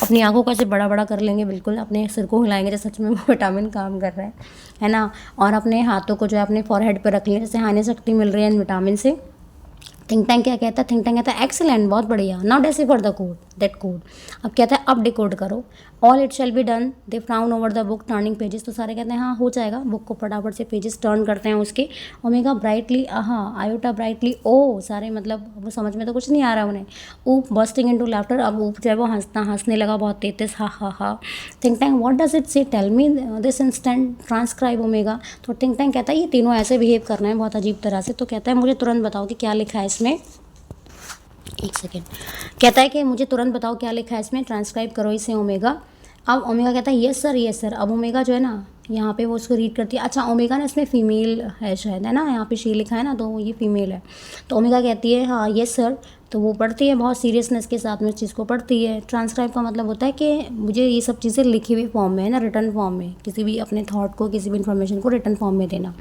अपनी आंखों को ऐसे बड़ा बड़ा कर लेंगे, बिल्कुल अपने सिर को हिलाएंगे जैसे सच में वो विटामिन काम कर रहा है ना। और अपने हाथों को जो है अपने फॉरहेड पर रख लिया जैसे हानि शक्ति मिल रही है विटामिन से। थिंक टैंक क्या कहता है, थिंक टैंक कहता है एक्सीलेंट, बहुत बढ़िया। Now decode the code, that code. अब कहता है अब डिकोड करो। All it shall be done. They frown over the book turning pages. तो सारे कहते हैं हाँ हो जाएगा। बुक को फटाफट से पेजेस टर्न करते हैं उसके। ओमेगा ब्राइटली हाँ, आयोटा ब्राइटली ओ, सारे मतलब वो समझ में तो कुछ नहीं आ रहा उन्हें। ऊप बस्टिंग इनटू लाफ्टर। अब ऊप जो है वो हंसने लगा बहुत तेज, हा हा हा। Think Tank what does it say, tell me this instant, transcribe Omega. तो थिंक टैंक कहता है ये तीनों ऐसे बिहेव कर रहे हैं बहुत अजीब तरह से। तो कहता है मुझे तुरंत बताओ कि क्या लिखा है इसमें। एक सेकेंड। कहता है कि मुझे तुरंत बताओ क्या लिखा है इसमें, ट्रांसक्राइब करो इसे ओमेगा। अब ओमेगा कहता है यस सर यस सर। अब ओमेगा जो है ना यहाँ पे वो उसको रीड करती है। अच्छा ओमेगा ना इसमें फीमेल है शायद, है ना, यहाँ पे शी लिखा है ना तो ये फीमेल है। तो ओमेगा कहती है हाँ यस सर। तो वो पढ़ती है बहुत सीरियसनेस के साथ में उस चीज़ को पढ़ती है। ट्रांसक्राइब का मतलब होता है कि मुझे ये सब चीज़ें लिखी हुई फॉर्म में, है ना, रिटर्न फॉर्म में, किसी भी अपने थॉट को, किसी भी इन्फॉर्मेशन को रिटर्न फॉर्म में देना।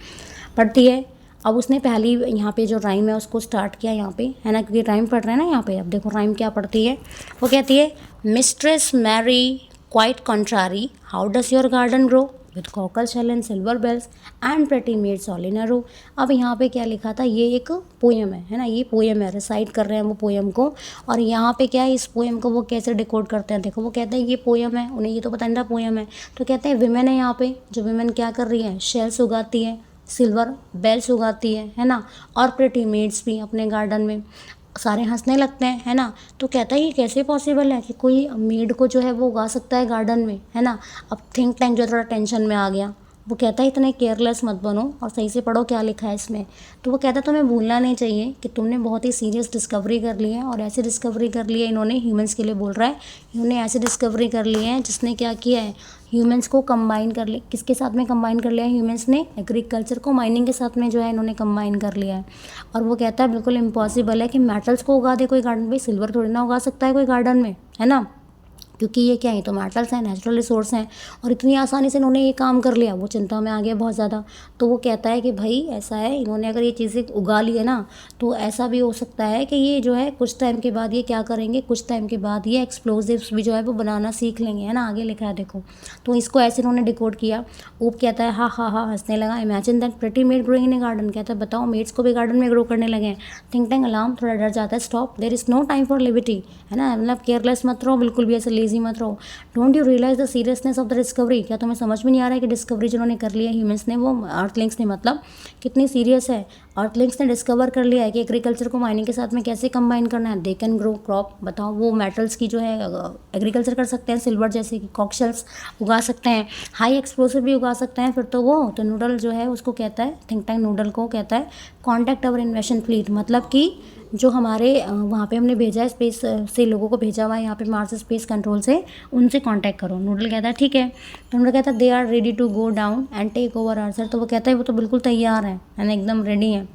पढ़ती है। अब उसने पहली यहाँ पे जो राइम है उसको स्टार्ट किया यहाँ पे, है ना, क्योंकि राइम पढ़ रहे हैं ना यहाँ पे। अब देखो राइम क्या पढ़ती है, वो कहती है Mistress Mary quite contrary how does your garden grow with cockle shell and silver bells and pretty maids all in a row. अब यहाँ पे क्या लिखा था, ये एक पोएम है ना, ये पोएम है, रिसाइट कर रहे हैं वो पोएम को। और यहाँ पे क्या है, इस पोएम को वो कैसे डिकोड करते हैं, देखो वो कहते हैं ये पोएम है, उन्हें ये तो पता नहीं था पोएम है, तो कहते हैं विमेन है यहाँ पे, जो विमेन क्या कर रही है, शेल्स उगाती है, सिल्वर बेल्स उगाती है ना, और प्रेटी मेड्स भी अपने गार्डन में। सारे हंसने लगते हैं, है ना। तो कहता है ये कैसे पॉसिबल है कि कोई मेड को जो है वो उगा सकता है गार्डन में, है ना। अब थिंक टैंक जो थोड़ा टेंशन में आ गया, वो कहता है इतने केयरलेस मत बनो और सही से पढ़ो क्या लिखा है इसमें। तो वो कहता है तुम्हें भूलना नहीं चाहिए कि तुमने बहुत ही सीरियस डिस्कवरी कर ली है, और ऐसी डिस्कवरी कर ली है, इन्होंने ह्यूमंस के लिए बोल रहा है, इन्होंने ऐसी डिस्कवरी कर ली है जिसने क्या किया है, ह्यूमंस को कंबाइन कर लिया। किसके साथ में कंबाइन कर लिया है ह्यूमंस ने, एग्रीकल्चर को माइनिंग के साथ में जो है इन्होंने कंबाइन कर लिया है। और वो कहता है बिल्कुल इम्पॉसिबल है कि मेटल्स को उगा दे कोई गार्डन में, सिल्वर थोड़ी ना उगा सकता है कोई गार्डन में, है ना, क्योंकि ये क्या है, तो मेटल्स हैं, नेचुरल रिसोर्स हैं, और इतनी आसानी से इन्होंने ये काम कर लिया। वो चिंता में आ गया बहुत ज़्यादा। तो वो कहता है कि भाई ऐसा है, इन्होंने अगर ये चीज़ें उगा ली है ना, तो ऐसा भी हो सकता है कि ये जो है कुछ टाइम के बाद ये क्या करेंगे, कुछ टाइम के बाद ये एक्सप्लोजिव्स भी जो है वो बनाना सीख लेंगे, है ना, आगे लिखा है देखो। तो इसको ऐसे इन्होंने डिकोड किया। ऊप कहता है हाँ हाँ हाँ, हंसने लगा। Imagine that pretty made growing in A garden, कहता है बताओ मेड्स को भी गार्डन में ग्रो करने लगे हैं। थिंक टैंक अलार्म, थोड़ा डर जाता है। Stop, there is no time for liberty, है ना, मतलब केयरलेस मत रहो, बिल्कुल भी ऐसे लेजी मत रहो। Don't you realise the seriousness of the discovery, क्या तुम्हें समझ में नहीं आ रहा है कि डिस्कवरी जिन्होंने कर लिया ह्यूमंस ने, वो अर्थलिंक्स ने, मतलब कितनी सीरियस है। अर्थलिंक्स ने डिस्कवर कर लिया है कि एग्रीकल्चर को माइनिंग के साथ में कैसे कंबाइन करना है। दे कैन ग्रो क्रॉप, बताओ वो मेटल्स की जो है एग्रीकल्चर कर सकते हैं, सिल्वर जैसे कि कॉकशेल्स उगा सकते हैं, हाई एक्सप्लोसिव भी उगा सकते हैं। फिर तो वो तो नूडल जो है उसको कहता है, थिंक टैंक नूडल को कहता है कॉन्टैक्ट अवर इन्वेशन फ्लीट, मतलब कि जो हमारे वहाँ पे हमने भेजा है, स्पेस से लोगों को भेजा हुआ है यहाँ पे मार्स स्पेस कंट्रोल से, उनसे कांटेक्ट करो। नूडल कहता है ठीक है। तो नूडल कहता है they are ready to go down and take over our sir, तो वो कहता है वो तो बिल्कुल तैयार है ना, एकदम रेडी है।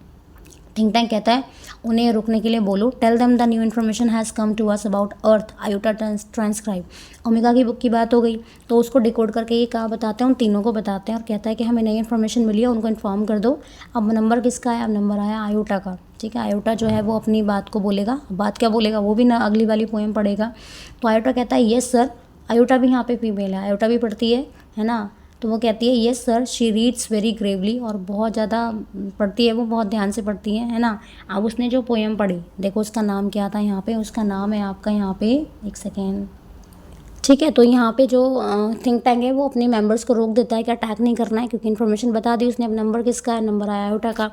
थिंक टैंक कहता है उन्हें रुकने के लिए बोलो। Tell them the new information has come to us about Earth, Iota transcribe. Omega की बुक की बात हो गई, तो उसको डिकोड करके ये कहा बताते हैं, उन तीनों को बताते हैं, और कहता है कि हमें नई इन्फॉर्मेशन मिली है, उनको इन्फॉर्म कर दो। अब नंबर किसका है, अब नंबर आया आयोटा का, ठीक है। आयोटा जो है वो अपनी बात को बोलेगा, बात क्या बोलेगा वो भी ना अगली वाली पोएम पढ़ेगा। तो आयोटा कहता है येस सर, आयोटा भी यहाँ पे फीमेल है, आयोटा भी पढ़ती है ना। तो वो कहती है yes sir, she reads very Gravely, और बहुत ज़्यादा पढ़ती है वो, बहुत ध्यान से पढ़ती है ना। अब उसने जो पोएम पढ़ी, देखो उसका नाम क्या था यहाँ पे, उसका नाम है आपका यहाँ पे, एक सेकेंड, ठीक है। तो यहाँ पे जो थिंक टैंक है वो अपने मेंबर्स को रोक देता है कि अटैक नहीं करना है, क्योंकि इन्फॉर्मेशन बता दी उसने। अब नंबर किसका है, नंबर आया आयोटा का।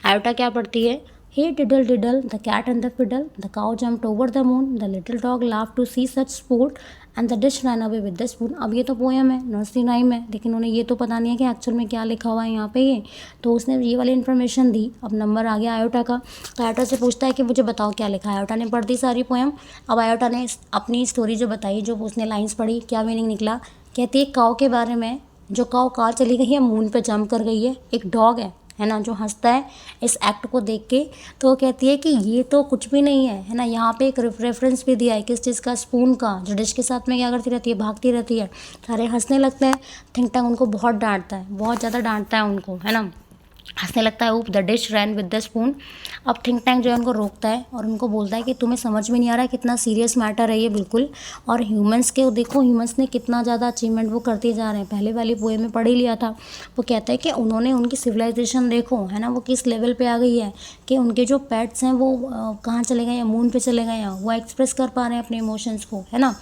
आयोटा क्या पढ़ती है, hey diddle diddle the cat and the fiddle, the cow jumped over the moon, the little dog laugh to see such sport and the dish run away with the spoon. अब ये तो poem है, nursery rhyme है, लेकिन उन्हें ये तो पता नहीं है कि एक्चुअल में क्या लिखा हुआ है यहाँ पे ये। तो उसने ये वाली इन्फॉर्मेशन दी। अब नंबर आ गया आयोटा का। तो आयोटा से पूछता है कि मुझे बताओ क्या लिखा है। आयोटा ने पढ़ दी सारी पोएम। अब आयोटा ने अपनी स्टोरी जो बताई, जो उसने लाइन्स पढ़ी, क्या मीनिंग निकला। कहती है काऊ के बारे में, जो काऊ कार चली गई है, मून पे जंप कर गई है। एक डॉग है ना, जो हंसता है इस एक्ट को देख के। तो वो कहती है कि ये तो कुछ भी नहीं है ना। यहाँ पे एक रेफरेंस भी दिया है, किस चीज़ का, स्पून का, जो डिश के साथ में क्या करती रहती है, भागती रहती है। सारे हंसने लगते हैं। थिंक टैंक उनको बहुत डांटता है, बहुत ज़्यादा डांटता है उनको, है ना, हंसने लगता है। ऊप the dish ran with the spoon. अब थिंक टैंक जो है उनको रोकता है और उनको बोलता है कि तुम्हें समझ में नहीं आ रहा है कितना सीरियस मैटर है ये, बिल्कुल। और ह्यूमंस के देखो, ह्यूमंस ने कितना ज़्यादा अचीवमेंट वो करते जा रहे हैं। पहले वाली पोएम में पढ़ ही लिया था। वो कहता है कि उन्होंने, उनकी सिविलाइजेशन देखो, है ना, वो किस लेवल पे आ गई है कि उनके जो पेट्स हैं वो कहाँ चले गए हैं, मून पे चले गए हैं, वो एक्सप्रेस कर पा रहे हैं अपने इमोशंस को, है ना।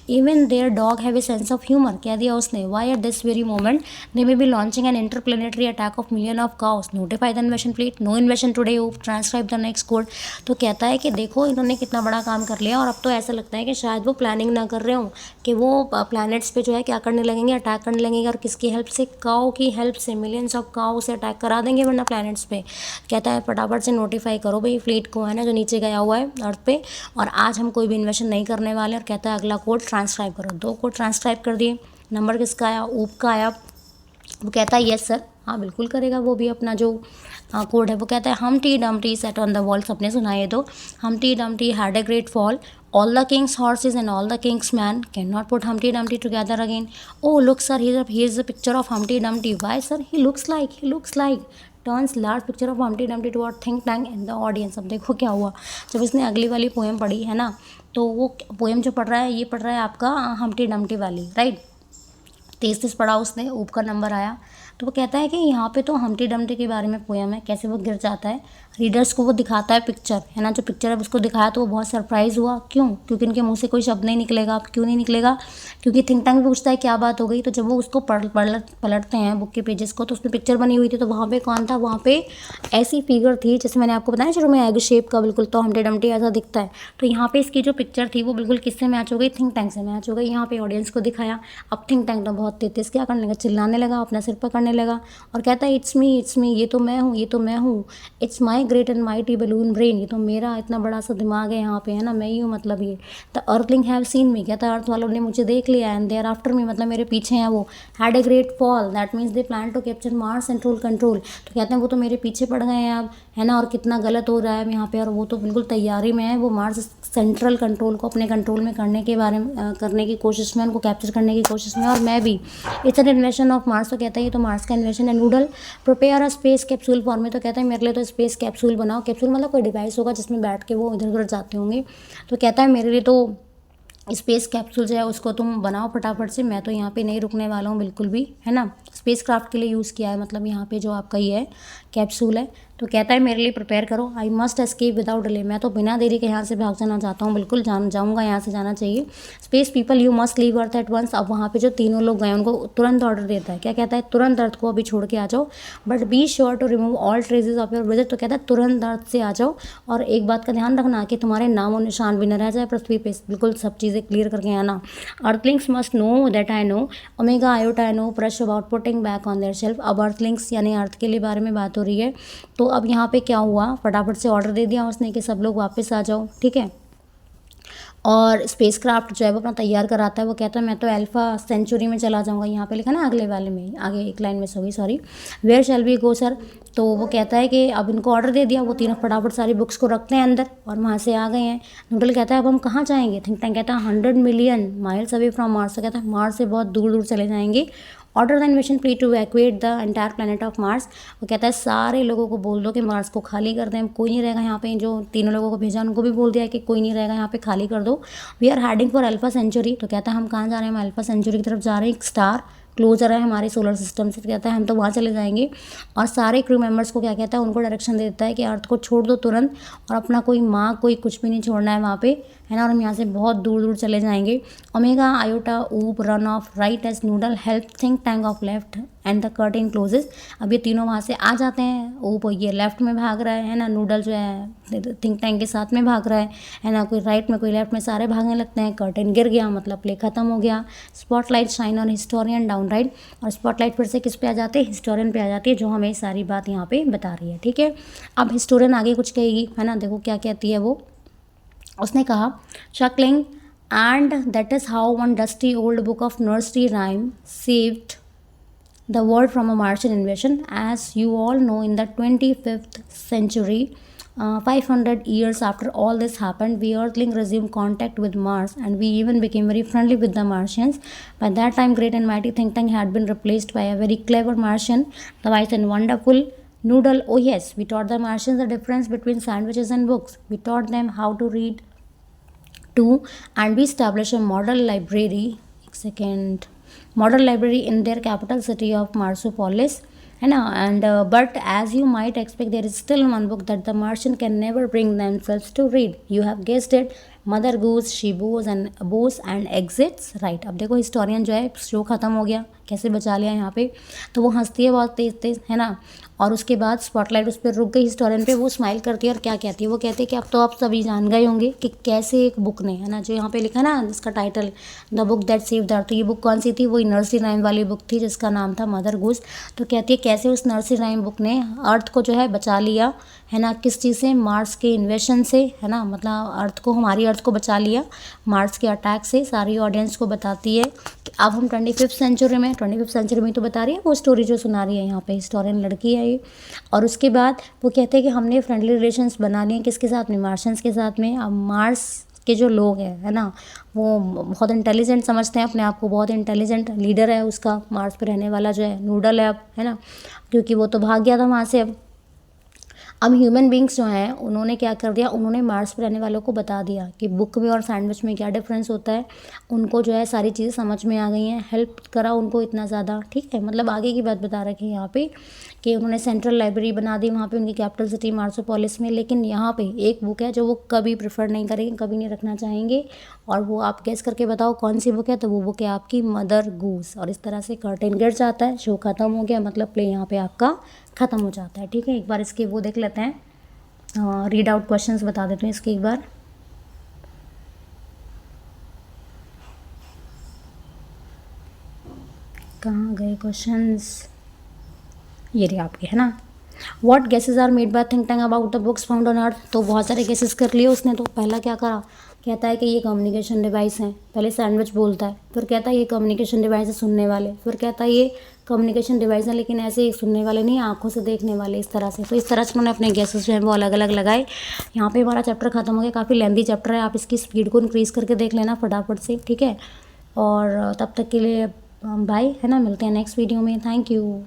Even their dog have a sense of humour, कह दिया उसने। Why at this very moment they may be launching an interplanetary attack of million of cows, notify the invasion fleet, no invasion today, transcribe the next code. तो कहता है कि देखो इन्होंने कितना बड़ा काम कर लिया, और अब तो ऐसा लगता है कि शायद वो प्लानिंग ना कर रहे हो कि वो प्लैनेट्स पे जो है क्या करने लगेंगे, अटैक करने लगेंगे। और किसकी हेल्प से, काऊ की हेल्प से, मिलियंस ऑफ काऊ से अटैक करा देंगे वरना प्लैनेट्स पे। कहता है फटाफट से नोटिफाई करो भाई फ्लीट को, है ना, जो नीचे गया हुआ है अर्थ पे, और आज हम कोई भी इन्वेशन नहीं करने वाले। और कहता है अगला कोड ट्रांसक्राइब करो। 2 कोड ट्रांसक्राइब कर दिए। नंबर किसका आया, ऊप का आया। वो कहता है यस सर, हाँ बिल्कुल करेगा वो भी अपना जो कोड है। वो कहता है Humpty Dumpty sat on the wall, सबने सुना ये तो। Humpty Dumpty had a great fall, all the king's horses and all the king's men can not put Humpty Dumpty together again. O look sir, he is the picture of Humpty Dumpty. Why sir, he looks like turns large picture of Humpty Dumpty toward think tank and the audience. अब देखो क्या हुआ, जब इसने अगली वाली poem पढ़ी है ना, तो वो पोएम जो पढ़ रहा है, ये पढ़ रहा है आपका हम्टी डम्टी वाली, राइट। तेज तेज पढ़ा उसने, ऊप का नंबर आया। तो वो कहता है कि यहाँ पे तो हम्टी डम्टी के बारे में पोयम है, कैसे वो गिर जाता है। रीडर्स को वो दिखाता है पिक्चर, है ना, जो पिक्चर है उसको दिखाया तो वो बहुत सरप्राइज़ हुआ। क्यों? क्योंकि इनके मुंह से कोई शब्द नहीं निकलेगा। अब क्यों नहीं निकलेगा? क्योंकि थिंक टैंक पूछता है क्या बात हो गई। तो जब वो उसको पलटते हैं बुक के पेजेस को, तो उसमें पिक्चर बनी हुई थी। तो वहाँ पे कौन था? वहाँ पे ऐसी फिगर थी जैसे मैंने आपको बताया शुरू में, एग शेप का बिल्कुल, तो हम्टी डम्टी ऐसा दिखता है। तो यहाँ पे इसकी जो पिक्चर थी वो बिल्कुल किससे मैच हो गई? थिंक टैंक से मैच हो गई। यहाँ पे ऑडियंस को दिखाया। अब थिंक टैंक तो बहुत तेज क्या करने लगा, चिल्लाने लगा, अपना सिर पकड़ने लगा और कहता है इट्स मी, ये तो मैं हूँ, ये तो मैं हूँ। It's my great and mighty balloon brain, ये तो मेरा इतना बड़ा सा दिमाग है यहाँ पे, है ना, मैं ही हूँ मतलब ये। The earthling have seen me, कहता है अर्थ वालों ने मुझे देख लिया, and they are after me, मतलब मेरे पीछे हैं वो। Had a great fall, that means they plan to capture Mars and rule control. तो कहते हैं वो तो मेरे पीछे पड़ गए हैं अब, है ना, और कितना गलत हो रहा है यहाँ पे, और वो तो बिल्कुल तैयारी में है, वो मार्स सेंट्रल कंट्रोल को अपने कंट्रोल में करने के बारे में करने की कोशिश में, उनको कैप्चर करने की कोशिश में, और मैं भी। It's an invention of Mars, तो कहता है ये तो मार्स का इन्वेंशन है। Noodle prepare a space capsule for में, तो कहता है मेरे लिए तो स्पेस कैप्सूल बनाओ। कैप्सूल मतलब कोई डिवाइस होगा जिसमें बैठ के वो इधर उधर जाते होंगे। तो कहता है मेरे लिए तो स्पेस कैप्सूल जो है उसको तुम बनाओ फटाफट से, मैं तो यहाँ पे नहीं रुकने वाला हूँ बिल्कुल भी, है ना। स्पेस क्राफ्ट के लिए यूज़ किया है, मतलब यहाँ पे जो आपका ये है कैप्सूल है। तो कहता है मेरे लिए प्रिपेयर करो। I must escape without delay, मैं तो बिना देरी के यहाँ से भाग जाना चाहता हूँ, बिल्कुल जाऊँगा, यहाँ से जाना चाहिए। Space people you must leave Earth at once. अब वहाँ पे जो तीनों लोग गए उनको तुरंत ऑर्डर देता है, क्या कहता है? तुरंत अर्थ को अभी छोड़ के आ जाओ, but be sure to remove all traces of your visit. तो कहता है तुरंत अर्थ से आ जाओ, और एक बात का ध्यान रखना कि तुम्हारे नामो निशान भी न रह जाए पृथ्वी पे, बिल्कुल सब चीज़ें क्लियर करके आना। Earthlings must know that I know, omega iota I know, purse about putting back on their shelf. अब अर्थलिंग्स यानी अर्थ के लिए बारे में बात हो रही है। तो अब यहाँ पे क्या हुआ, फटाफट से ऑर्डर दे दिया उसने कि सब लोग वापस आ जाओ, ठीक है। और स्पेस क्राफ्ट जो है वो अपना तैयार कराता है। वो कहता है मैं तो अल्फा सेंचुरी में चला जाऊंगा, यहाँ पे लिखा ना अगले वाले में, आगे एक लाइन में होगी, sorry. Where shall we go sir. तो वो कहता है कि अब इनको ऑर्डर दे दिया, वो तीनों फटाफट सारी बुक्स को रखते हैं अंदर और वहाँ से आ गए हैं। नूडल कहता है अब हम कहाँ जाएंगे? थिंक टैंक कहता है 100 million miles away from Mars. तो कहता है मार्स से बहुत दूर दूर चले जाएंगे। Order the invasion fleet to evacuate the entire planet of Mars. वो कहता है सारे लोगों को बोल दो कि मार्स को खाली कर दें, कोई नहीं रहेगा यहाँ पे। जो तीनों लोगों को भेजा उनको भी बोल दिया कि कोई नहीं रहेगा यहाँ पे, खाली कर दो। We are heading for Alpha Centauri. तो कहता है हम कहाँ जा रहे हैं? हम अल्फा सेंचुरी की तरफ जा रहे हैं, एक स्टार क्लोजर है हमारे सोलर सिस्टम से। तो कहता है हम तो वहाँ चले जाएंगे। और सारे क्रू मेंबर्स को क्या कहता है, उनको डायरेक्शन दे देता है कि अर्थ को छोड़ दो तुरंत, और अपना कोई माँ कोई कुछ भी नहीं छोड़ना है वहाँ पे, है ना, और हम यहाँ से बहुत दूर दूर चले जाएंगे। Omega Iota Oop run off right as Noodle help think tank off left and the curtain closes. अब ये तीनों वहाँ से आ जाते हैं। ऊप ये लेफ्ट में भाग रहा है ना, नूडल जो है थिंक टैंक के साथ में भाग रहा है ना, कोई राइट में कोई लेफ्ट में, सारे भागने लगते हैं। कर्टेन गिर गया, मतलब प्ले खत्म हो गया। Spotlight shine on historian down, right. और स्पॉटलाइट फिर से किस पे आ जाती है? हिस्टोरियन पे आ जाती है, जो हमें सारी बात यहाँ पे बता रही है, ठीक है। अब हिस्टोरियन आगे कुछ कहेगी, है ना, देखो क्या कहती है वो। उसने कहा chuckling and that is how one dusty old book of nursery rhyme saved the world from a Martian invasion. As you all know, in the 25th century, 500 years after all this happened, we Earthling resumed contact with Mars, and we even became very friendly with the Martians. By that time, great and mighty think tank had been replaced by a very clever Martian, the wise and wonderful Noodle. Oh yes, we taught the Martians the difference between sandwiches and books. We taught them how to read too, and we established a model library. Model library in their capital city of Marsopolis. है ना, and but as you might expect, there is still one book that the Martian can never bring themselves to read. You have guessed it, mother goes she Bose and exits, right. अब देखो historian जो है, show ख़त्म हो गया, कैसे बचा लिया यहाँ पे। तो वो हंसती है बहुत तेज तेज, है ना, और उसके बाद स्पॉटलाइट उस पर रुक गई हिस्टोरियन पे। वो स्माइल करती है और क्या कहती है? वो कहती है कि अब तो आप सभी जान गए होंगे कि कैसे एक बुक ने, है ना, जो यहाँ पे लिखा ना इसका title, the book that saved Earth. तो ये बुक कौन सी थी? वही नर्सरी राइम वाली बुक थी जिसका नाम था मदर गोज। तो कहती है कैसे उस नर्सरी राइम बुक ने अर्थ को जो है बचा लिया, है ना, किस चीज़ से? मार्स के इन्वेशन से, है ना, मतलब अर्थ को, हमारी अर्थ को बचा लिया मार्स के अटैक से। सारी ऑडियंस को बताती है कि अब हम 25th सेंचुरी में, 25th सेंचुरी में तो बता रही है वो स्टोरी जो सुना रही है यहाँ पे हिस्टोरियन लड़की है ये। और उसके बाद वो कहते हैं कि हमने फ्रेंडली रिलेशंस बना लिए किसके साथ में? मार्शियंस के साथ में। अब मार्स के जो लोग हैं, है ना, वो बहुत इंटेलिजेंट समझते हैं अपने आप को, बहुत इंटेलिजेंट लीडर है उसका, मार्स पे रहने वाला जो है नूडल है अब, है ना, क्योंकि वो तो भाग गया था वहाँ से। अब ह्यूमन बींग्स जो हैं उन्होंने क्या कर दिया, उन्होंने मार्स पर रहने वालों को बता दिया कि बुक में और सैंडविच में क्या डिफरेंस होता है। उनको जो है सारी चीज़ें समझ में आ गई हैं, हेल्प करा उनको इतना ज़्यादा, ठीक है। मतलब आगे की बात बता रखी है यहाँ पे कि उन्होंने सेंट्रल लाइब्रेरी बना दी वहाँ पे उनकी कैपिटल सिटी मार्सोपोलिस में। लेकिन यहाँ पे एक बुक है जो वो कभी प्रेफर नहीं करेंगे, कभी नहीं रखना चाहेंगे, और वो आप गेस करके बताओ कौन सी बुक है। तो वो बुक है आपकी मदर गूस। और इस तरह से कर्टेन गिर जाता है, शो खत्म हो गया, मतलब प्ले यहाँ पे आपका ख़त्म हो जाता है, ठीक है। एक बार इसके वो देख लेते हैं, रीड आउट क्वेश्चंस बता देते हैं इसके एक बार। कहाँ गए क्वेश्चंस, ये रहे आपके, है ना। What guesses are made by think tank about the books found on Earth. तो बहुत सारे गेसेस कर लिए उसने। तो पहला क्या करा, कहता है कि ये कम्युनिकेशन डिवाइस हैं। पहले सैंडविच बोलता है, फिर कहता है ये कम्युनिकेशन डिवाइस है सुनने वाले, फिर कहता है ये कम्युनिकेशन डिवाइस है लेकिन ऐसे सुनने वाले नहीं, आंखों से देखने वाले, इस तरह से। तो इस तरह से उन्होंने अपने गेसेस जो हैं वो अलग अलग लगाए। यहाँ पे हमारा चैप्टर खत्म हो गया। काफ़ी लेंदी चैप्टर है, आप इसकी स्पीड को इंक्रीज़ करके देख लेना फटाफट से, ठीक है। और तब तक के लिए बाय, है ना, मिलते हैं नेक्स्ट वीडियो में। Thank you.